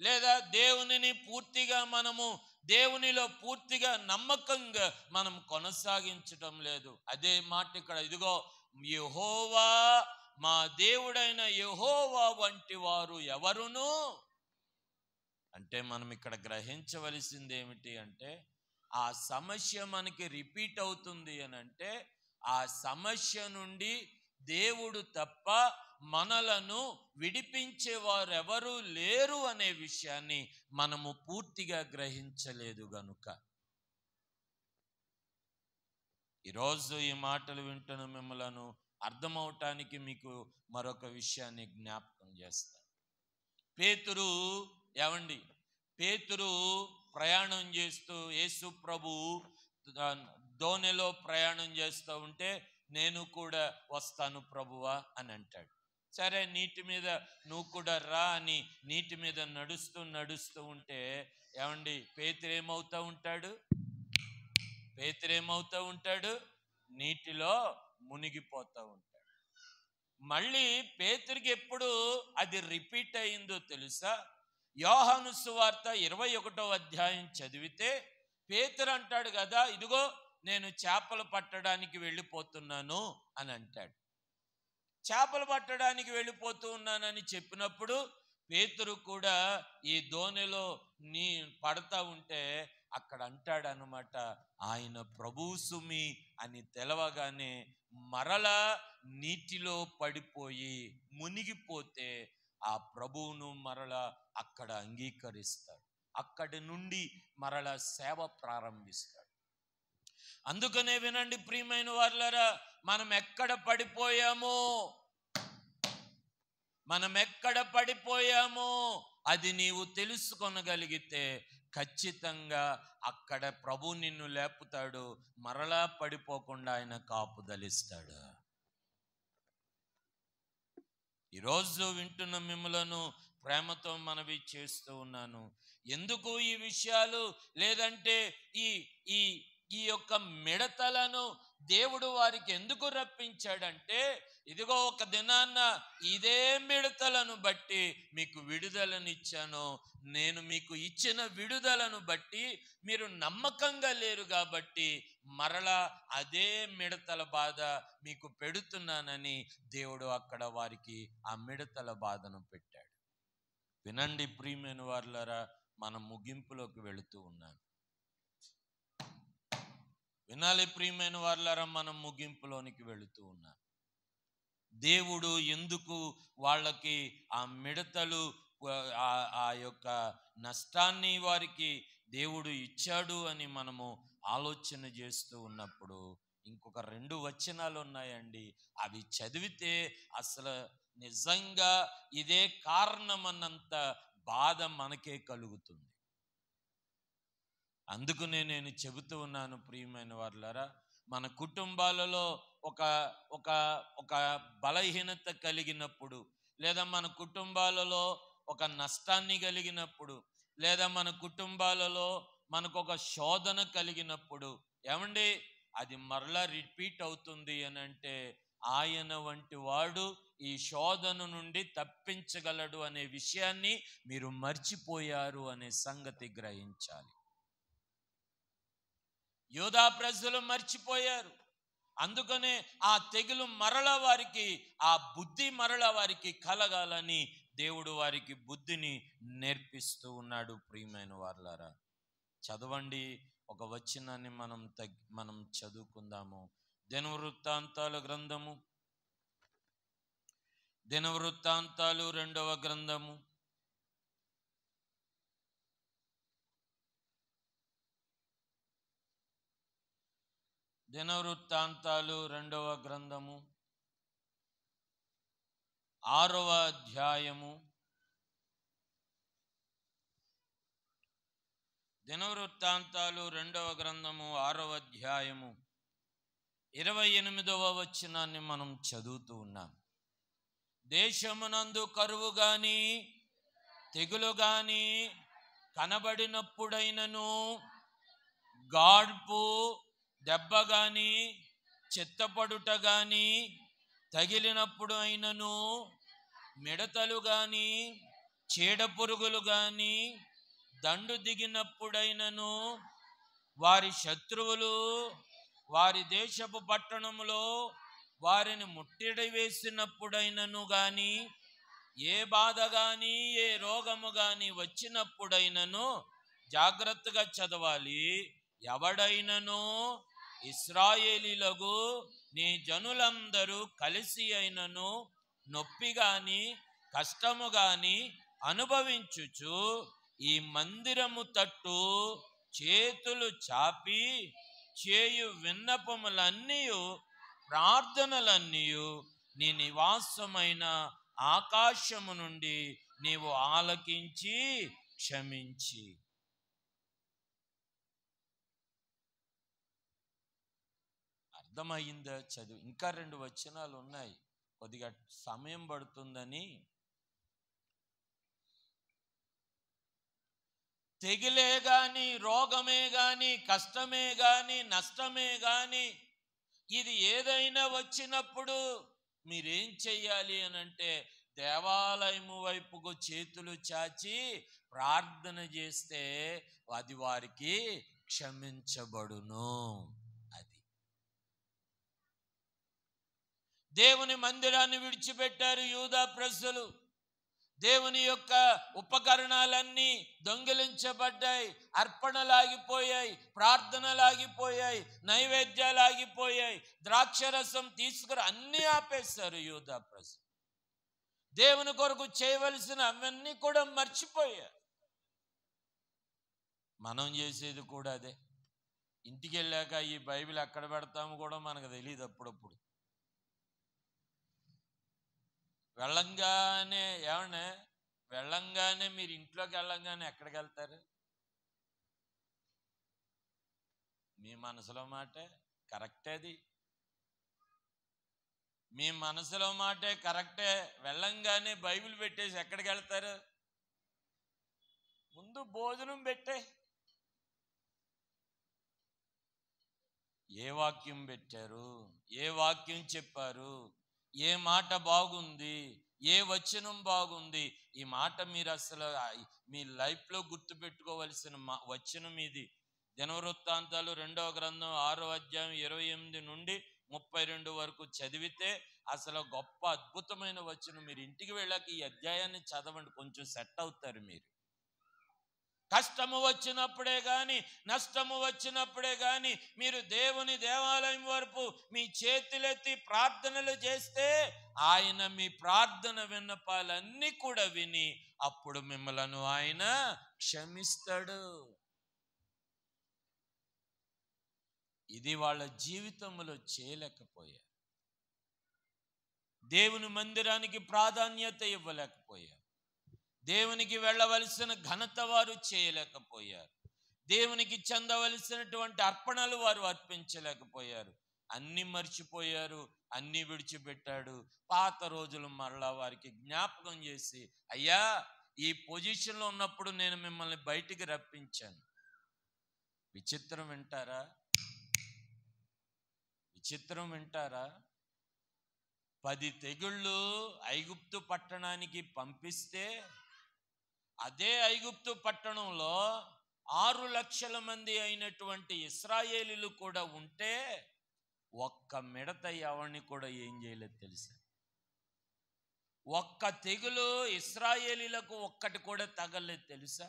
లేదా దేవునిని పూర్తిగా మనము దేవునిలో పూర్తిగా నమ్మకంగా మనం కొనసాగించటం లేదు. అదే మాట ఇక్కడ, ఇదిగో యెహోవా మా దేవుడైన యెహోవా వంటి వారు ఎవరును అంటే, మనం ఇక్కడ గ్రహించవలసింది ఏమిటి అంటే, ఆ సమస్య మనకి రిపీట్ అవుతుంది అని అంటే, ఆ సమస్య నుండి దేవుడు తప్ప మనలను విడిపించేవారెవరూ లేరు అనే విషయాన్ని మనము పూర్తిగా గ్రహించలేదు గనుక ఈరోజు ఈ మాటలు వింటున్న మిమ్మలను అర్థమవటానికి మీకు మరొక విషయాన్ని జ్ఞాపకం చేస్తాను. పేతురు ప్రయాణం చేస్తూ యేసు ప్రభు దోణిలో ప్రయాణం చేస్తూ ఉంటే నేను కూడా వస్తాను ప్రభువా అని అంటాడు. సరే, నీటి మీద నువ్వు కూడా రా అని నీటి మీద నడుస్తూ ఉంటే పేతురు ఏమవుతూ ఉంటాడు? నీటిలో మునిగిపోతూ ఉంటాడు. మళ్ళీ పేతురుకి ఎప్పుడు అది రిపీట్ అయిందో తెలుసా? యోహాను సువార్త 21వ అధ్యాయం చదివితే పేతురు అంటాడు కదా, ఇదిగో నేను చేపలు పట్టడానికి వెళ్ళిపోతున్నాను అని అంటాడు. చేపలు పట్టడానికి వెళ్ళిపోతూ ఉన్నానని చెప్పినప్పుడు పేతురు కూడా ఈ దోణిలో పడతా ఉంటే అక్కడ అంటాడు అన్నమాట, ఆయన ప్రభువు సుమి అని తెలవగానే మరలా నీటిలో పడిపోయి మునిగిపోతే ఆ ప్రభువును మరలా అక్కడ అంగీకరిస్తాడు. అక్కడి నుండి మరలా సేవ ప్రారంభిస్తాడు. అందుకనే వినండి ప్రియమైన వారులారా, మనం ఎక్కడ పడిపోయామో అది నీవు తెలుసుకొనగలిగితే ఖచ్చితంగా అక్కడ ప్రభు నిన్ను లేపుతాడు, మరలా పడిపోకుండా ఆయన కాపుదలిస్తాడు. ఈరోజు వింటున్న మిమ్మలను ప్రేమతో మనవి చేస్తూ ఉన్నాను. ఎందుకు ఈ విషయాలు, లేదంటే ఈ యొక్క మిడతలను దేవుడు వారికి ఎందుకు రప్పించాడంటే, ఇదిగో ఒక దినాన్న ఇదే మిడతలను బట్టి మీకు విడుదలనిచ్చాను. నేను మీకు ఇచ్చిన విడుదలను బట్టి మీరు నమ్మకంగా లేరు కాబట్టి మరలా అదే మిడతల బాధ మీకు పెడుతున్నానని దేవుడు అక్కడ వారికి ఆ మిడతల బాధను పెట్టాడు. వినండి ప్రియమైన వారులారా, మనం ముగింపులోకి వెళుతూ ఉన్నాను. వినాలి ప్రియమైన వారులారా, మనం ముగింపులోనికి వెళుతూ ఉన్నాం. దేవుడు ఎందుకు వాళ్ళకి ఆ మిడతలు ఆ యొక్క నష్టాన్ని వారికి దేవుడు ఇచ్చాడు అని మనము ఆలోచన చేస్తూ ఉన్నప్పుడు ఇంకొక 2 వచనాలు ఉన్నాయండి. అవి చదివితే అసలు నిజంగా ఇదే కారణమన్నంత బాధ మనకే కలుగుతుంది. అందుకనే నేను చెబుతూ ఉన్నాను ప్రియమైన వారులారా, మన కుటుంబాలలో ఒక బలహీనత కలిగినప్పుడు, లేదా మన కుటుంబాలలో ఒక నష్టాన్ని కలిగినప్పుడు, లేదా మన కుటుంబాలలో మనకు ఒక శోధన కలిగినప్పుడు అది మరలా రిపీట్ అవుతుంది అని అంటే ఆయన వంటి వాడు ఈ శోధన నుండి తప్పించగలడు అనే విషయాన్ని మీరు మర్చిపోయారు అనే సంగతి గ్రహించాలి. యూదా ప్రజలు మర్చిపోయారు. అందుకనే ఆ తెగులు మరల వారికి, ఆ బుద్ధి మరల వారికి కలగాలని దేవుడు వారికి బుద్ధిని నేర్పిస్తూ ఉన్నాడు. ప్రియమైన వారులారా, చదవండి, ఒక వచనాన్ని మనం చదువుకుందాము. దినవృత్తాంతాలు 2వ గ్రంథము 6వ అధ్యాయము. దినవృత్తాంతాలు 2వ గ్రంథము 6వ అధ్యాయము 28వ వచనాన్ని మనం చదువుతూ ఉన్నాం. దేశమునందు కరువు గాని తెగులు గాని కనబడినప్పుడైనను, గాడ్పు దెబ్బ గాని చిత్తపడుట గాని తగిలినప్పుడు అయినను, మిడతలు గాని చీడపురుగులు గాని దండు దిగినప్పుడైనను, వారి శత్రువులు వారి దేశపు పట్టణములో వారిని ముట్టడి వేసినప్పుడైనను గాని, ఏ బాధ గాని ఏ రోగము గాని వచ్చినప్పుడైనను, జాగ్రత్తగా చదవాలి, ఎవడైనను ఇశ్రాయేలీయులకు నీ జనులందరూ కలిసి అయినను నొప్పి గాని కష్టము గాని అనుభవించుచు ఈ మందిరము తట్టు చేతులు చాపి చేయు విన్నపములన్నీ ప్రార్థనలన్నీ నీ నివాసమైన ఆకాశము నుండి నీవు ఆలకించి క్షమించి. అర్థమయ్యిందా? చదువు. ఇంకా 2 వచనాలు ఉన్నాయి, కొద్దిగా సమయం పడుతుందని. తెగిలే గాని, రోగమే గాని, కష్టమే గాని, నష్టమే గాని, ఇది ఏదైనా వచ్చినప్పుడు మీరేం చెయ్యాలి అనంటే దేవాలయము వైపుకు చేతులు చాచి ప్రార్థన చేస్తే అది వారికి క్షమించబడును. అది దేవుని మందిరాన్ని విడిచిపెట్టారు యూదా ప్రజలు. దేవుని యొక్క ఉపకరణాలన్నీ దొంగిలించబడ్డాయి, అర్పణలాగిపోయాయి, ప్రార్థనలాగిపోయాయి, నైవేద్యాలాగిపోయాయి, ద్రాక్షరసం తీసుకుని అన్నీ ఆపేశారు యూదా ప్రజలు. దేవుని కొరకు చేయవలసిన అవన్నీ కూడా మర్చిపోయారు. మనం చేసేది కూడా అదే. ఇంటికి వెళ్ళాక ఈ బైబిల్ ఎక్కడ పెడతాము కూడా మనకు తెలియదు. అప్పుడప్పుడు వెళ్ళంగానే మీరు ఇంట్లోకి వెళ్ళంగానే ఎక్కడికి వెళ్తారు? మీ మనసులో మాటే కరెక్టే. అది మీ మనసులో మాటే కరెక్టే. వెళ్ళంగానే బైబిల్ పెట్టేసి ఎక్కడికి వెళ్తారు? ముందు భోజనం పెట్టే. ఏ వాక్యం పెట్టారు, ఏ వాక్యం చెప్పారు, ఏ మాట బాగుంది, ఏ వచనం బాగుంది, ఈ మాట మీరు అసలు మీ లైఫ్లో గుర్తుపెట్టుకోవలసిన వచనం ఇది. దినవృత్తాంతాలు 2వ గ్రంథం 6వ అధ్యాయం 28 నుండి 32 వరకు చదివితే అసలు గొప్ప అద్భుతమైన వచనం. మీరు ఇంటికి వెళ్ళాక ఈ అధ్యాయాన్ని చదవండి, కొంచెం సెట్ అవుతారు మీరు. కష్టము వచ్చినప్పుడే కానీ, నష్టము వచ్చినప్పుడే కానీ మీరు దేవుని దేవాలయం వరకు మీ చేతులెత్తి ప్రార్థనలు చేస్తే ఆయన మీ ప్రార్థన విన్నపాలన్నీ కూడా విని అప్పుడు మిమ్మలను ఆయన క్షమిస్తాడు. ఇది వాళ్ళ జీవితంలో చేయలేకపోయారు. దేవుని మందిరానికి ప్రాధాన్యత ఇవ్వలేకపోయారు. దేవునికి వెళ్ళవలసిన ఘనత వారు చేయలేకపోయారు. దేవునికి చెందవలసినటువంటి అర్పణలు వారు అర్పించలేకపోయారు. అన్ని మర్చిపోయారు, అన్ని విడిచిపెట్టాడు. పాత రోజులు మరలా వారికి జ్ఞాపకం చేసి, అయ్యా ఈ పొజిషన్లో ఉన్నప్పుడు నేను మిమ్మల్ని బయటికి రప్పించాను. విచిత్రం వింటారా? 10 తెగుళ్ళు ఐగుప్తు పట్టణానికి పంపిస్తే అదే ఐగుప్తు పట్టణంలో 6 లక్షల మంది అయినటువంటి ఇశ్రాయేలీలు కూడా ఉంటే ఒక్క మిడత ఎవరిని కూడా ఏం చేయలేదు తెలుసా? ఒక్క తెగులు ఇశ్రాయేలీలకు ఒక్కటి కూడా తగలేదు తెలుసా?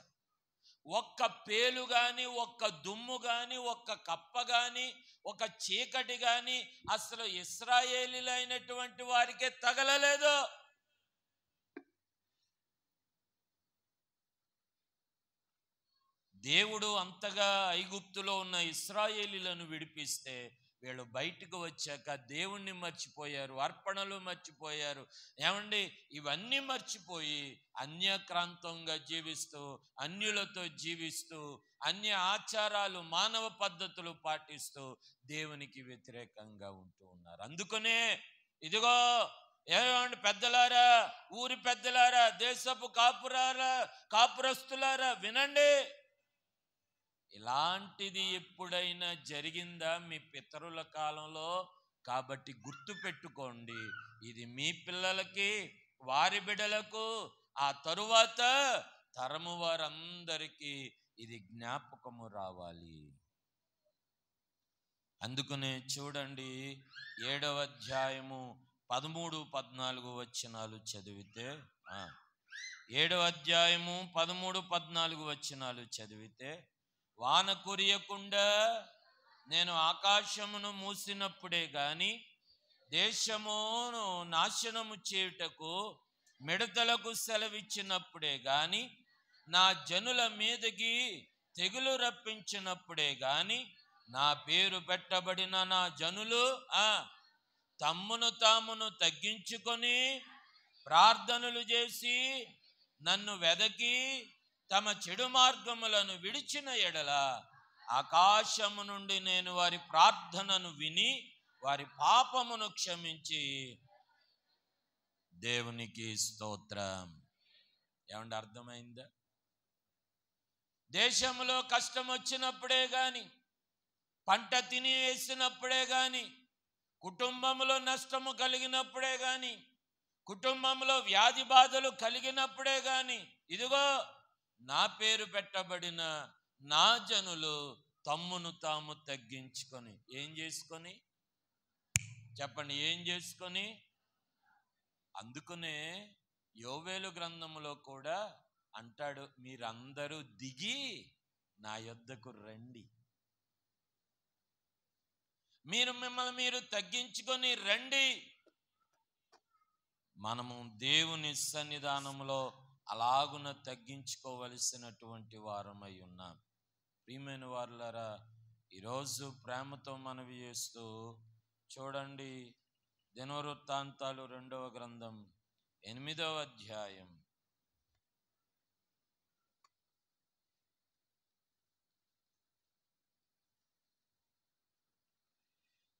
ఒక్క పేలు గాని, ఒక్క దుమ్ము గాని, ఒక్క కప్ప గాని, ఒక చీకటి గాని అసలు ఇశ్రాయేలీలైనటువంటి వారికే తగలలేదు. దేవుడు అంతగా ఐగుప్తులో ఉన్న ఇశ్రాయేలీలను విడిపిస్తే వీళ్ళు బయటకు వచ్చాక దేవుణ్ణి మర్చిపోయారు, అర్పణలు మర్చిపోయారు. ఏమండి, ఇవన్నీ మర్చిపోయి అన్యక్రాంతంగా జీవిస్తూ, అన్యులతో జీవిస్తూ, అన్య ఆచారాలు, మానవ పద్ధతులు పాటిస్తూ దేవునికి వ్యతిరేకంగా ఉంటూ ఉన్నారు. అందుకనే ఇదిగో ఏమండి పెద్దలారా, ఊరి పెద్దలారా, దేశపు కాపురస్తులారా వినండి. ఇలాంటిది ఎప్పుడైనా జరిగిందా మీ పితరుల కాలంలో? కాబట్టి గుర్తు పెట్టుకోండి, ఇది మీ పిల్లలకి, వారి బిడ్డలకు, ఆ తరువాత తరము వారందరికీ ఇది జ్ఞాపకము రావాలి. అందుకనే చూడండి 7వ అధ్యాయము 13-14 వచనాలు చదివితే, 7వ అధ్యాయము 13-14 వచనాలు చదివితే, వాన కురియకుండా నేను ఆకాశమును మూసినప్పుడే గాని దేశమును నాశనము చేయుటకు మిడతలకు సెలవిచ్చినప్పుడే గాని, నా జనుల మీదకి తెగులు రప్పించినప్పుడే గాని, నా పేరు పెట్టబడిన నా జనులు తమ్మును తామును తగ్గించుకొని ప్రార్థనలు చేసి నన్ను వెదకి తమ చెడు మార్గములను విడిచిన ఎడల, ఆకాశము నుండి నేను వారి ప్రార్థనను విని వారి పాపమును క్షమించి, దేవునికి స్తోత్రం. ఏమంటే అర్థమైందా? దేశంలో కష్టం వచ్చినప్పుడే గాని, పంట తిని వేసినప్పుడే గాని, కుటుంబంలో నష్టము కలిగినప్పుడే గాని, కుటుంబంలో వ్యాధి బాధలు కలిగినప్పుడే గాని, ఇదిగో నా పేరు పెట్టబడిన నా జనులు తమ్మును తాము తగ్గించుకొని, ఏం చేసుకొని చెప్పండి, ఏం చేసుకొని? అందుకనే యోవేలు గ్రంథములో కూడా అంటాడు, మీరందరూ దిగి నా యొద్దకు రండి, మిమ్మల్ని మీరు తగ్గించుకొని రండి. మనము దేవుని సన్నిధానంలో అలాగున తగ్గించుకోవలసినటువంటి వారమై ఉన్నాం. ప్రియమైన వారులారా, ఈరోజు ప్రేమతో మనవి చేస్తూ చూడండి, దినవృత్తాంతాలు 2వ గ్రంథం 8వ అధ్యాయం.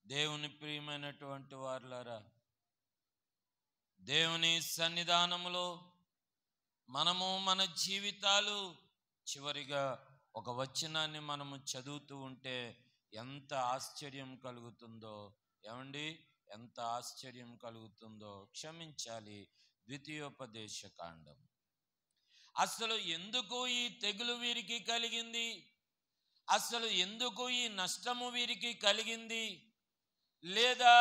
దేవుని ప్రియమైనటువంటి వారులారా, దేవుని సన్నిధానములో మనము మన జీవితాలు చివరిగా ఒక వచనాన్ని మనము చదువుతూ ఉంటే ఎంత ఆశ్చర్యం కలుగుతుందో, ఏమండి, ఎంత ఆశ్చర్యం కలుగుతుందో. క్షమించాలి, ద్వితీయోపదేశ కాండం. అసలు ఎందుకు ఈ తెగులు వీరికి కలిగింది? అసలు ఎందుకు ఈ నష్టము వీరికి కలిగింది? లేదా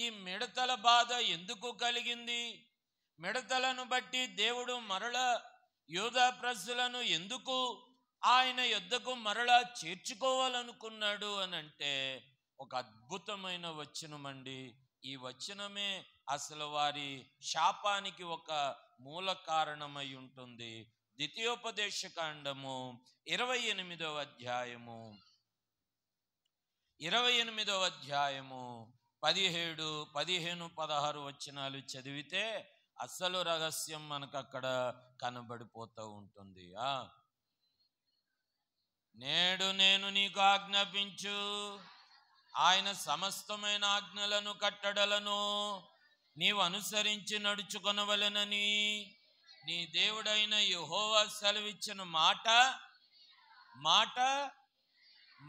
ఈ మిడతల బాధ ఎందుకు కలిగింది? మిడతలను బట్టి దేవుడు మరల యూదా ప్రజలను ఎందుకు ఆయన యొద్దకు మరలా చేర్చుకోవాలనుకున్నాడు అని అంటే, ఒక అద్భుతమైన వచనమండి. ఈ వచనమే అసలు వారి శాపానికి ఒక మూల కారణమై ఉంటుంది. ద్వితీయోపదేశ కాండము 28వ అధ్యాయము 17, 15, 16 వచనాలు చదివితే అసలు రహస్యం మనకు అక్కడ కనబడిపోతూ ఉంటుంది. నేడు నేను నీకు ఆజ్ఞాపించు ఆయన సమస్తమైన ఆజ్ఞలను కట్టడలను నీవు అనుసరించి నడుచుకొనవలెనని నీ దేవుడైన యెహోవా సెలవిచ్చిన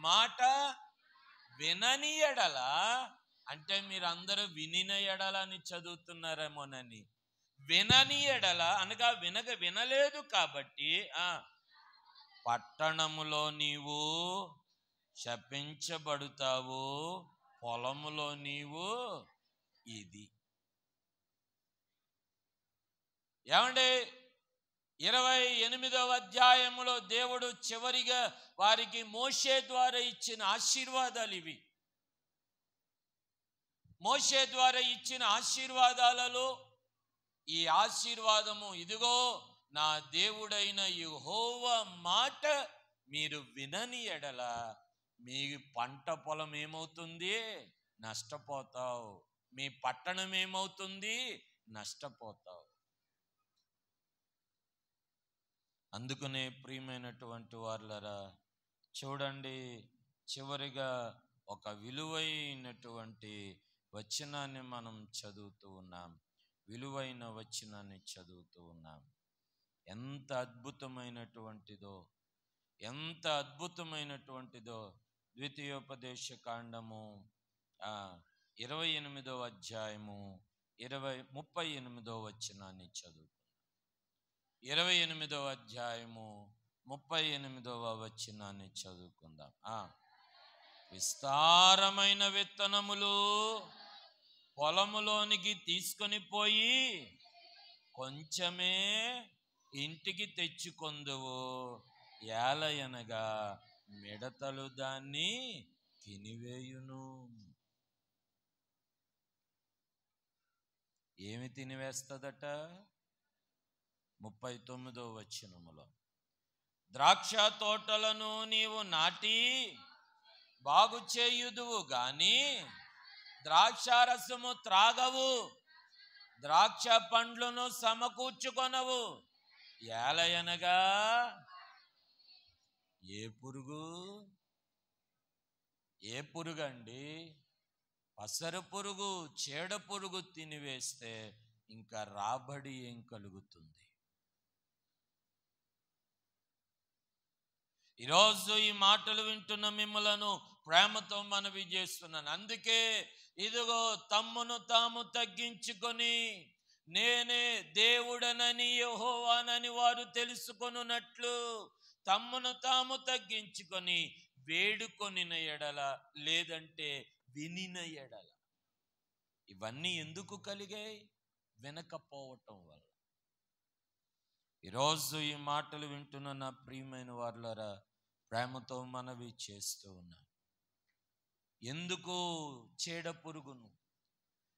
మాట వినని ఎడల, అంటే మీరందరూ వినిన ఎడల అని చదువుతున్నారేమోనని. వినని ఎడల అనగా వినలేదు కాబట్టి పట్టణములో నీవు శపించబడుతావు, పొలములో నీవు ఇది. ఏమండి, 28వ అధ్యాయములో దేవుడు చివరిగా వారికి మోషే ద్వారా ఇచ్చిన ఆశీర్వాదాలు ఇవి. మోషే ద్వారా ఇచ్చిన ఆశీర్వాదాలలో ఈ ఆశీర్వాదము, ఇదిగో నా దేవుడైన యెహోవా మాట మీరు వినని ఎడల మీ పంట పొలం ఏమవుతుంది? నష్టపోతావు. మీ పట్టణం ఏమవుతుంది? నష్టపోతావు. అందుకనే ప్రియమైనటువంటి వారులారా, చూడండి, చివరిగా ఒక విలువైనటువంటి వచనాన్ని మనం చదువుతూ ఉన్నాం. విలువైన వచనాన్ని చదువుతూ ఉన్నాం. ఎంత అద్భుతమైనటువంటిదో ద్వితీయోపదేశ కాండము 28వ అధ్యాయము 38వ వచనాన్ని చదువు. 28వ అధ్యాయము 38వ వచనాన్ని చదువుకుందాం. విస్తారమైన విత్తనములు పొలములోనికి తీసుకొని పోయి కొంచెమే ఇంటికి తెచ్చుకొందువు, ఏలయనగా మిడతలు దాన్ని తినివేయును. ఏమి తినివేస్తుందట? 39వ వచనములో, ద్రాక్ష తోటలను నీవు నాటి బాగు చేయుదువు గాని ద్రాక్షారసము త్రాగవు, ద్రాక్ష పండ్లను సమకూర్చుకొనవు. ఏలయనగా ఏ పురుగు అండి? పసరు పురుగు, చీడ పురుగు తినివేస్తే ఇంకా రాబడి ఏం కలుగుతుంది? ఈరోజు ఈ మాటలు వింటున్న మిమ్మలను ప్రేమతో మనవి చేస్తున్నాను. అందుకే ఇదిగో తమ్మును తాము తగ్గించుకొని నేనే దేవుడనని యెహోవానని వారు తెలుసుకొనున్నట్లు తమ్మును తాము తగ్గించుకొని వేడుకొనిన ఎడల, లేదంటే వినిన ఎడల. ఇవన్నీ ఎందుకు కలిగాయి? వినకపోవటం వల్ల. ఈరోజు ఈ మాటలు వింటున్న నా ప్రియమైన వారులారా, ప్రేమతో మనవి చేస్తూ ఉన్నా. ఎందుకు చీడ పురుగును,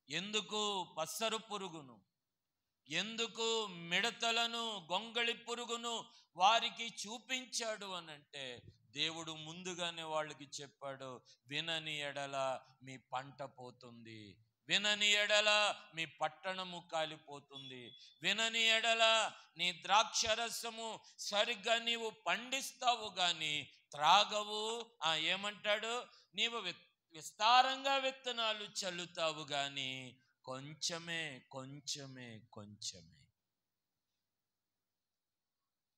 ఎందుకు పసరు పురుగును, ఎందుకు మిడతలను, గొంగళి పురుగును వారికి చూపించాడు అనంటే, దేవుడు ముందుగానే వాళ్ళకి చెప్పాడు, వినని ఎడల మీ పంట పోతుంది, వినని ఎడల మీ పట్టణము కాలిపోతుంది, వినని ఎడల నీ ద్రాక్షరసము సరిగ్గా నీవు పండిస్తావు గాని త్రాగవు. ఏమంటాడు? నీవు విస్తారంగా విత్తనాలు చల్లుతావు గాని కొంచెమే కొంచెమే కొంచెమే.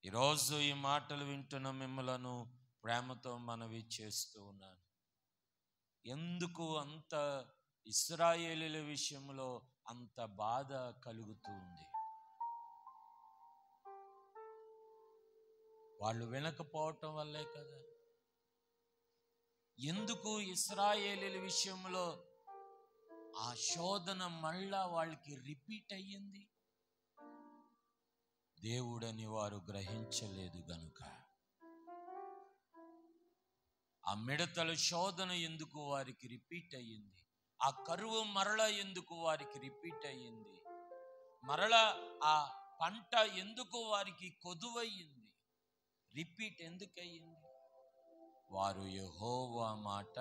ఈరోజు ఈ మాటలు వింటున్న మిమ్మలను ప్రేమతో మనవి చేస్తూ ఉన్నాను. ఎందుకు అంత ఇశ్రాయేలీల విషయంలో అంత బాధ కలుగుతూ ఉంది? వాళ్ళు వినకపోవటం వల్లే కదా. ఎందుకు ఇశ్రాయేలీల విషయంలో ఆ శోధన మళ్ళా వాళ్ళకి రిపీట్ అయ్యింది? దేవుడని వారు గ్రహించలేదు గనుక. ఆ మిడతల శోధన ఎందుకు వారికి రిపీట్ అయ్యింది? ఆ కరువు మరల ఎందుకు వారికి రిపీట్ అయ్యింది? మరల ఆ పంట ఎందుకు వారికి కొదువయ్యింది? రిపీట్ ఎందుకు అయ్యింది? వారు యెహోవా మాట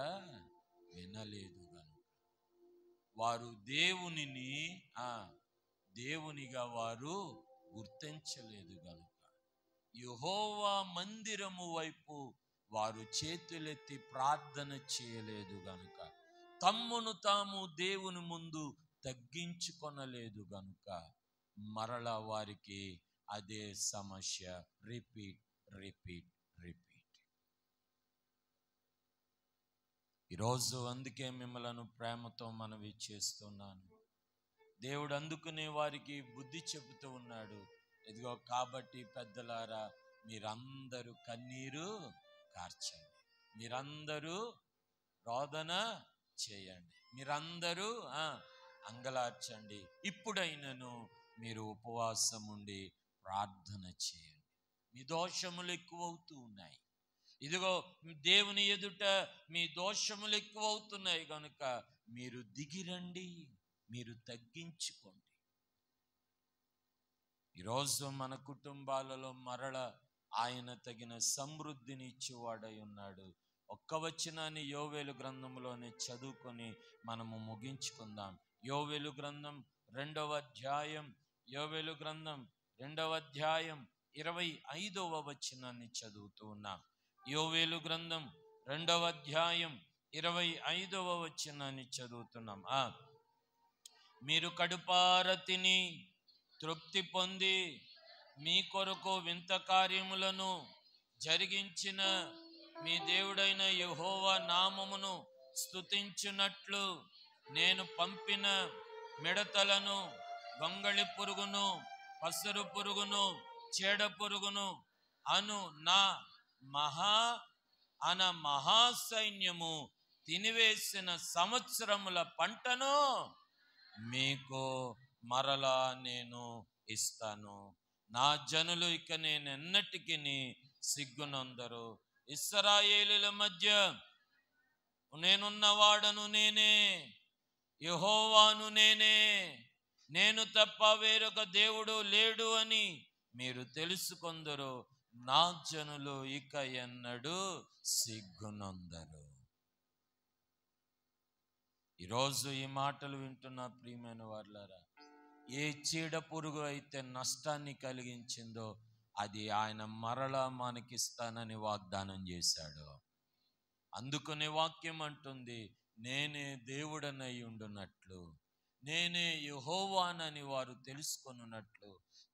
వినలేదు గనుక. వారు దేవునిగా వారు గుర్తించలేదు గనుక. యెహోవా మందిరము వైపు వారు చేతులెత్తి ప్రార్థన చేయలేదు గనుక, తమ్మును తాము దేవుని ముందు తగ్గించుకొనలేదు గనుక మరలా వారికి అదే సమస్య రిపీట్ రిపీట్ రిపీట్. ఈరోజు అందుకే మిమ్మలను ప్రేమతో మనవి చేస్తున్నాను. దేవుడు అందుకునే వారికి బుద్ధి చెబుతూ ఉన్నాడు. ఇదిగో కాబట్టి పెద్దలారా, మీరందరూ కన్నీరు కార్చండి, మీరందరూ రోదన చేయండి, మీరందరూ అంగలార్చండి. ఇప్పుడైనను మీరు ఉపవాసం ఉండి ప్రార్థన చేయండి. మీ దోషములు ఎక్కువవుతూ ఉన్నాయి. ఇదిగో దేవుని ఎదుట మీ దోషములు ఎక్కువవుతున్నాయి కనుక మీరు దిగిరండి, మీరు తగ్గించుకోండి. ఈరోజు మన కుటుంబాలలో మరల ఆయన తగిన సమృద్ధిని ఇచ్చేవాడై ఉన్నాడు. ఒక్క వచనాన్ని యోవేలు గ్రంథంలోనే చదువుకొని మనము ముగించుకుందాం. యోవేలు గ్రంథం 2వ అధ్యాయం, యోవేలు గ్రంథం 2వ అధ్యాయం 25వ వచనాన్ని చదువుతూ ఉన్నాం. యోవేలు గ్రంథం 2వ అధ్యాయం 25వ వచనాన్ని చదువుతున్నాం. మీరు కడుపార తిని తృప్తి పొంది మీ కొరకు వింత కార్యములను జరిగించిన మీ దేవుడైన యెహోవా నామమును స్తుతించునట్లు నేను పంపిన మిడతలను, గొంగళి పురుగును, పసరు పురుగును, చీడ పురుగును అను నా మహాసైన్యము తినివేసిన సంవత్సరముల పంటను మీకు మరలా నేను ఇస్తాను. నా జనులు ఇక నేనెన్నటికి సిగ్గునందరు. ఇశ్రాయేలీయుల మధ్య నేనున్నవాడను నేనే, యెహోవాను నేనే. నేను తప్ప వేరొక దేవుడు లేడు అని మీరు తెలుసుకొందరు, నా జనులు ఇక ఎన్నడూ సిగ్గునొందరు. ఈరోజు ఈ మాటలు వింటున్న ప్రియమైన వారులారా, ఏ చీడ పురుగు అయితే నష్టాన్ని కలిగించిందో అది ఆయన మరలా మనకిస్తానని వాగ్దానం చేశాడు. అందుకనే వాక్యం అంటుంది, నేనే దేవుడనై ఉండునట్లు, నేనే యెహోవానని వారు తెలుసుకొనున్నట్లు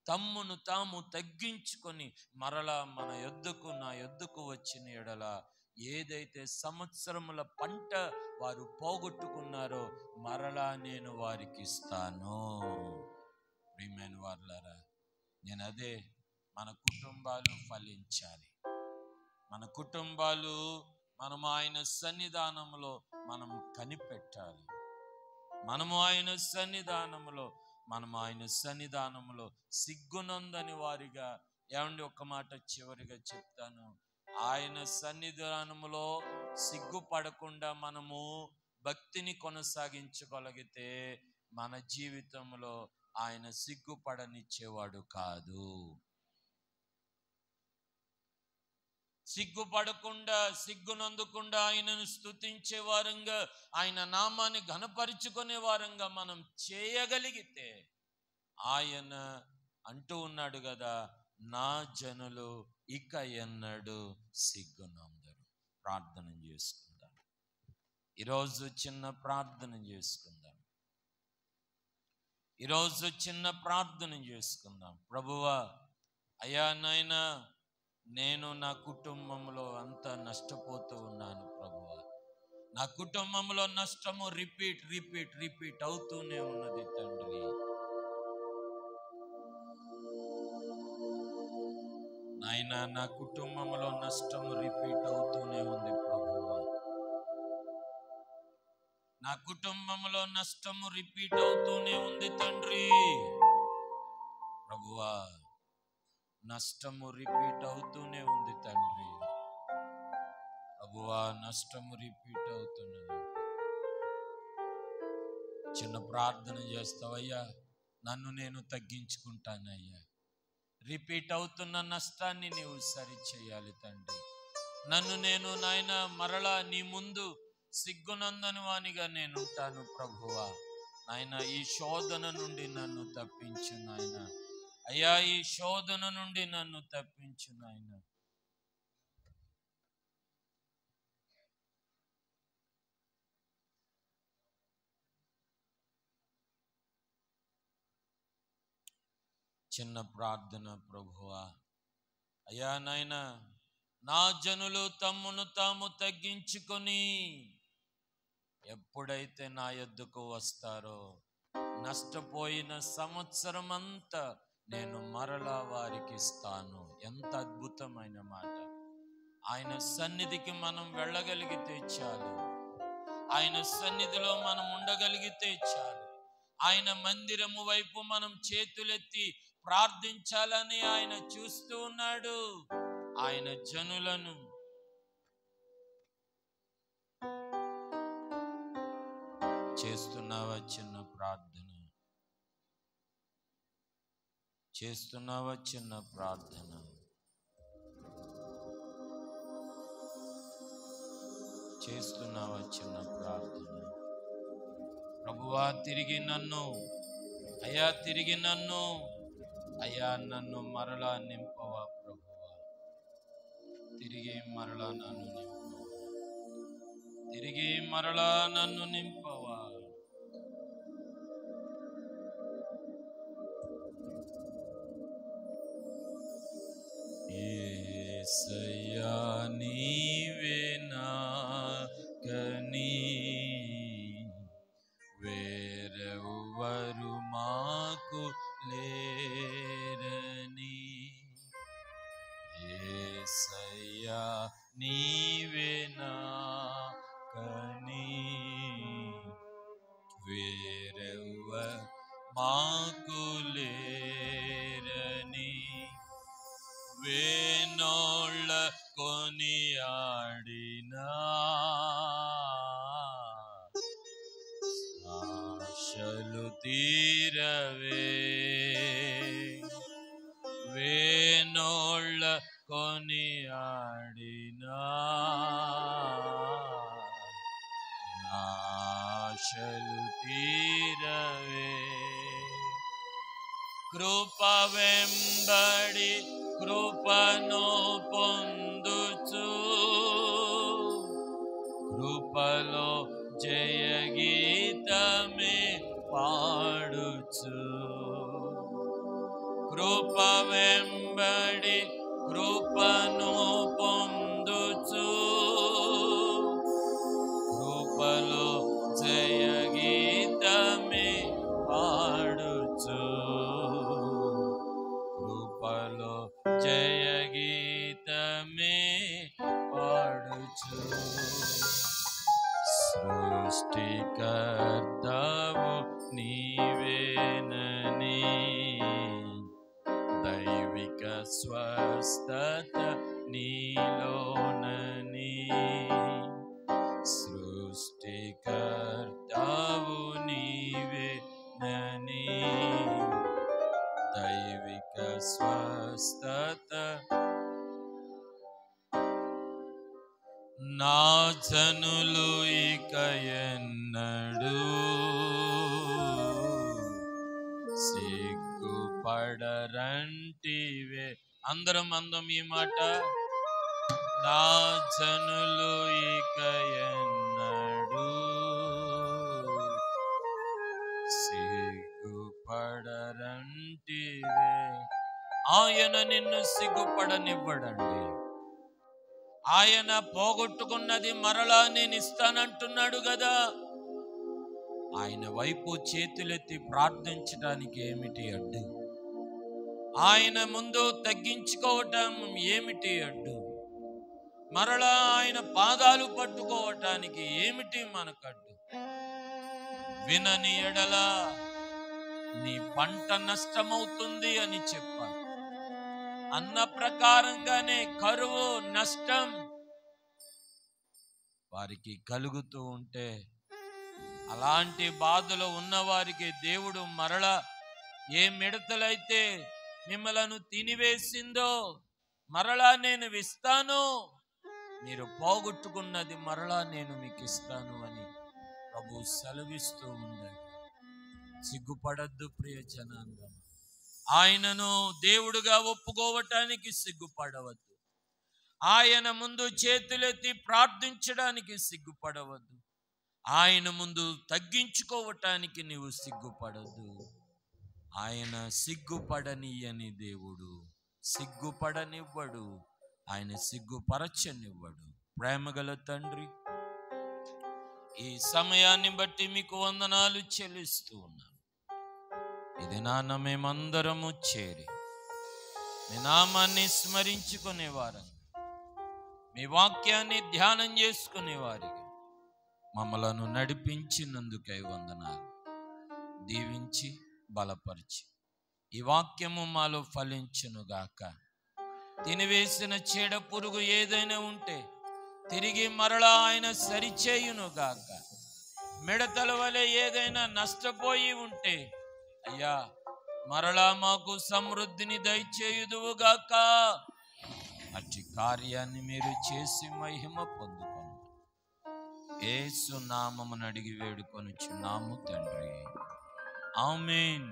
తమ్మును తాము తగ్గించుకొని మరలా మన యొద్దకు నా యొద్దకు వచ్చిన ఎడల ఏదైతే సంవత్సరముల పంట వారు పోగొట్టుకున్నారో మరలా నేను వారికి ఇస్తాను. ప్రియమైన వారులారా, నేను అదే, మన కుటుంబాలు ఫలించాలి. మన కుటుంబాలు మనము ఆయన సన్నిధానంలో మనం కనిపెట్టాలి. మనము ఆయన సన్నిధానంలో సిగ్గునందని వారిగా, ఏమండి ఒక్క మాట చివరిగా చెప్తాను, ఆయన సన్నిధానములో సిగ్గుపడకుండా మనము భక్తిని కొనసాగించగలిగితే మన జీవితంలో ఆయన సిగ్గుపడనిచ్చేవాడు కాదు. సిగ్గుపడకుండా, సిగ్గునందుకుండా ఆయనను స్తుతించే వారంగా, ఆయన నామాన్ని ఘనపరుచుకునే వారంగా మనం చేయగలిగితే, ఆయన అంటూ ఉన్నాడు కదా, నా జనులు ఇక ఎన్నడూ సిగ్గునందరు. ప్రార్థన చేసుకుందాం. ఈరోజు చిన్న ప్రార్థన చేసుకుందాం. ప్రభువా, అయ్యా నాయనా, నేను నా కుటుంబంలో అంతా నష్టపోతూ ఉన్నాను ప్రభువా. నా కుటుంబంలో నష్టము రిపీట్ అవుతూనే ఉన్నది తండ్రి. నాయనా, నా కుటుంబంలో నష్టము రిపీట్ అవుతూనే ఉంది ప్రభువా. నా కుటుంబంలో నష్టము రిపీట్ అవుతూనే ఉంది తండ్రి. ప్రభువా, నష్టము రిపీట్ అవుతూనే ఉంది తండ్రి. ప్రభువా, నష్టము రిపీట్ అవుతున్నది. చిన్న ప్రార్థన చేస్తావయ్యా, నన్ను నేను తగ్గించుకుంటానయ్యా. రిపీట్ అవుతున్న నష్టాన్ని నీవు సరి చేయాలి తండ్రి. నన్ను నేను నాయన మరలా నీ ముందు సిగ్గునందని వానిగా నేను ఉంటాను ప్రభువా. నాయన, ఈ శోధన నుండి నన్ను తప్పించు నాయన. అయ్యా, ఈ శోధన నుండి నన్ను తప్పించు నాయన. చిన్న ప్రార్థన ప్రభువా. అయ్యా నాయన, నా జనులు తమ్మును తాము తగ్గించుకొని ఎప్పుడైతే నా యొద్దకు వస్తారో నష్టపోయిన సంవత్సరం అంతా నేను మరలా వారికి ఇస్తాను. ఎంత అద్భుతమైన మాట. ఆయన సన్నిధికి మనం వెళ్ళగలిగితే చాలు, ఆయన సన్నిధిలో మనం ఉండగలిగితే చాలు. ఆయన మందిరము వైపు మనం చేతులెత్తి ప్రార్థించాలని ఆయన చూస్తూ ఉన్నాడు. ఆయన జనులను చేస్తున్నావా చిన్న ప్రార్థన? చేస్తున్నావా చిన్న ప్రార్థన? చేస్తున్నావా చిన్న ప్రార్థన? ప్రభువా, తిరిగి నన్ను అయ్యా నన్ను మరలా నింపవా ప్రభువా. తిరిగి మరలా నన్ను నింపవా. యేసయ్యా, నీవే నాకని వేరెవ్వరు మాకు లేరని. యేసయ్యా, నీవే నాకని కృప వెంబడి కృపను పొందుచు కృపలో జయ గీతమే పాడుచు కృప వెంబడి కృపను పొందుచు కృపలో జయ గీతమే పాడుచు కృపలో జయ గీతమే పాడుచు సృష్టికర్తవు నీవేనని దైవిక స్వస్థత నీలోనని సృష్టికర్తవు నీవేనని దైవిక స్వస్థత నా జనులు ఇక ఎన్నడూ సిగ్గుపడరంటివే. అందరం ఈ మాట. నా జనులు ఇక ఎన్నడూ సిగ్గుపడరంటివే. ఆయన నిన్ను సిగ్గుపడనివ్వడండి. ఆయన పోగొట్టుకున్నది మరలా నేను ఇస్తానంటున్నాడు కదా. ఆయన వైపు చేతులెత్తి ప్రార్థించడానికి ఏమిటి అడ్డు? ఆయన ముందు తగ్గించుకోవటం ఏమిటి అడ్డు? మరలా ఆయన పాదాలు పట్టుకోవటానికి ఏమిటి మనకడ్డు? వినని ఎడల నీ పంట నష్టమవుతుంది అని చెప్పాలి. అన్న ప్రకారంగానే కరువు నష్టం వారికి కలుగుతూ ఉంటే, అలాంటి బాధలో ఉన్నవారికి దేవుడు మరలా ఏ మిడతలైతే మిమ్మలను తినివేసిందో మరలా నేను ఇస్తాను, మీరు పోగొట్టుకున్నది మరలా నేను మీకు ఇస్తాను అని ప్రభు సెలవిస్తూ ఉండండి. సిగ్గుపడద్దు ప్రియ జనాంగం. ఆయనను దేవుడుగా ఒప్పుకోవటానికి సిగ్గుపడవద్దు. ఆయన ముందు చేతులెత్తి ప్రార్థించడానికి సిగ్గుపడవద్దు. ఆయన ముందు తగ్గించుకోవటానికి నీవు సిగ్గుపడద్దు. ఆయన సిగ్గుపడనీయని దేవుడు, సిగ్గుపడనివ్వడు, ఆయన సిగ్గుపరచనివ్వడు. ప్రేమగల తండ్రి, ఈ సమయాన్ని బట్టి మీకు వందనాలు చెల్లిస్తూ ఉన్నాను. ఇది నాన్న మేమందరము చేరి మీ నామాన్ని స్మరించుకునేవారంగా, మీ వాక్యాన్ని ధ్యానం చేసుకునేవారిగా మమ్మలను నడిపించినందుకై వందనాలు. దీవించి బలపరిచి ఈ వాక్యము మాలో ఫలించునుగాక. తినివేసిన చీడ పురుగు ఏదైనా ఉంటే తిరిగి మరలా ఆయన సరిచేయునుగాక. మిడతల వలె ఏదైనా నష్టపోయి ఉంటే అయ్యా మరలా మాకు సమృద్ధిని దయచేయుదువుగాక. అట్టి కార్యాన్ని మీరు చేసి మహిమ పొందుకొని యేసు నామమున అడిగి వేడుకొనుచున్నాము తండ్రి. ఆమేన్.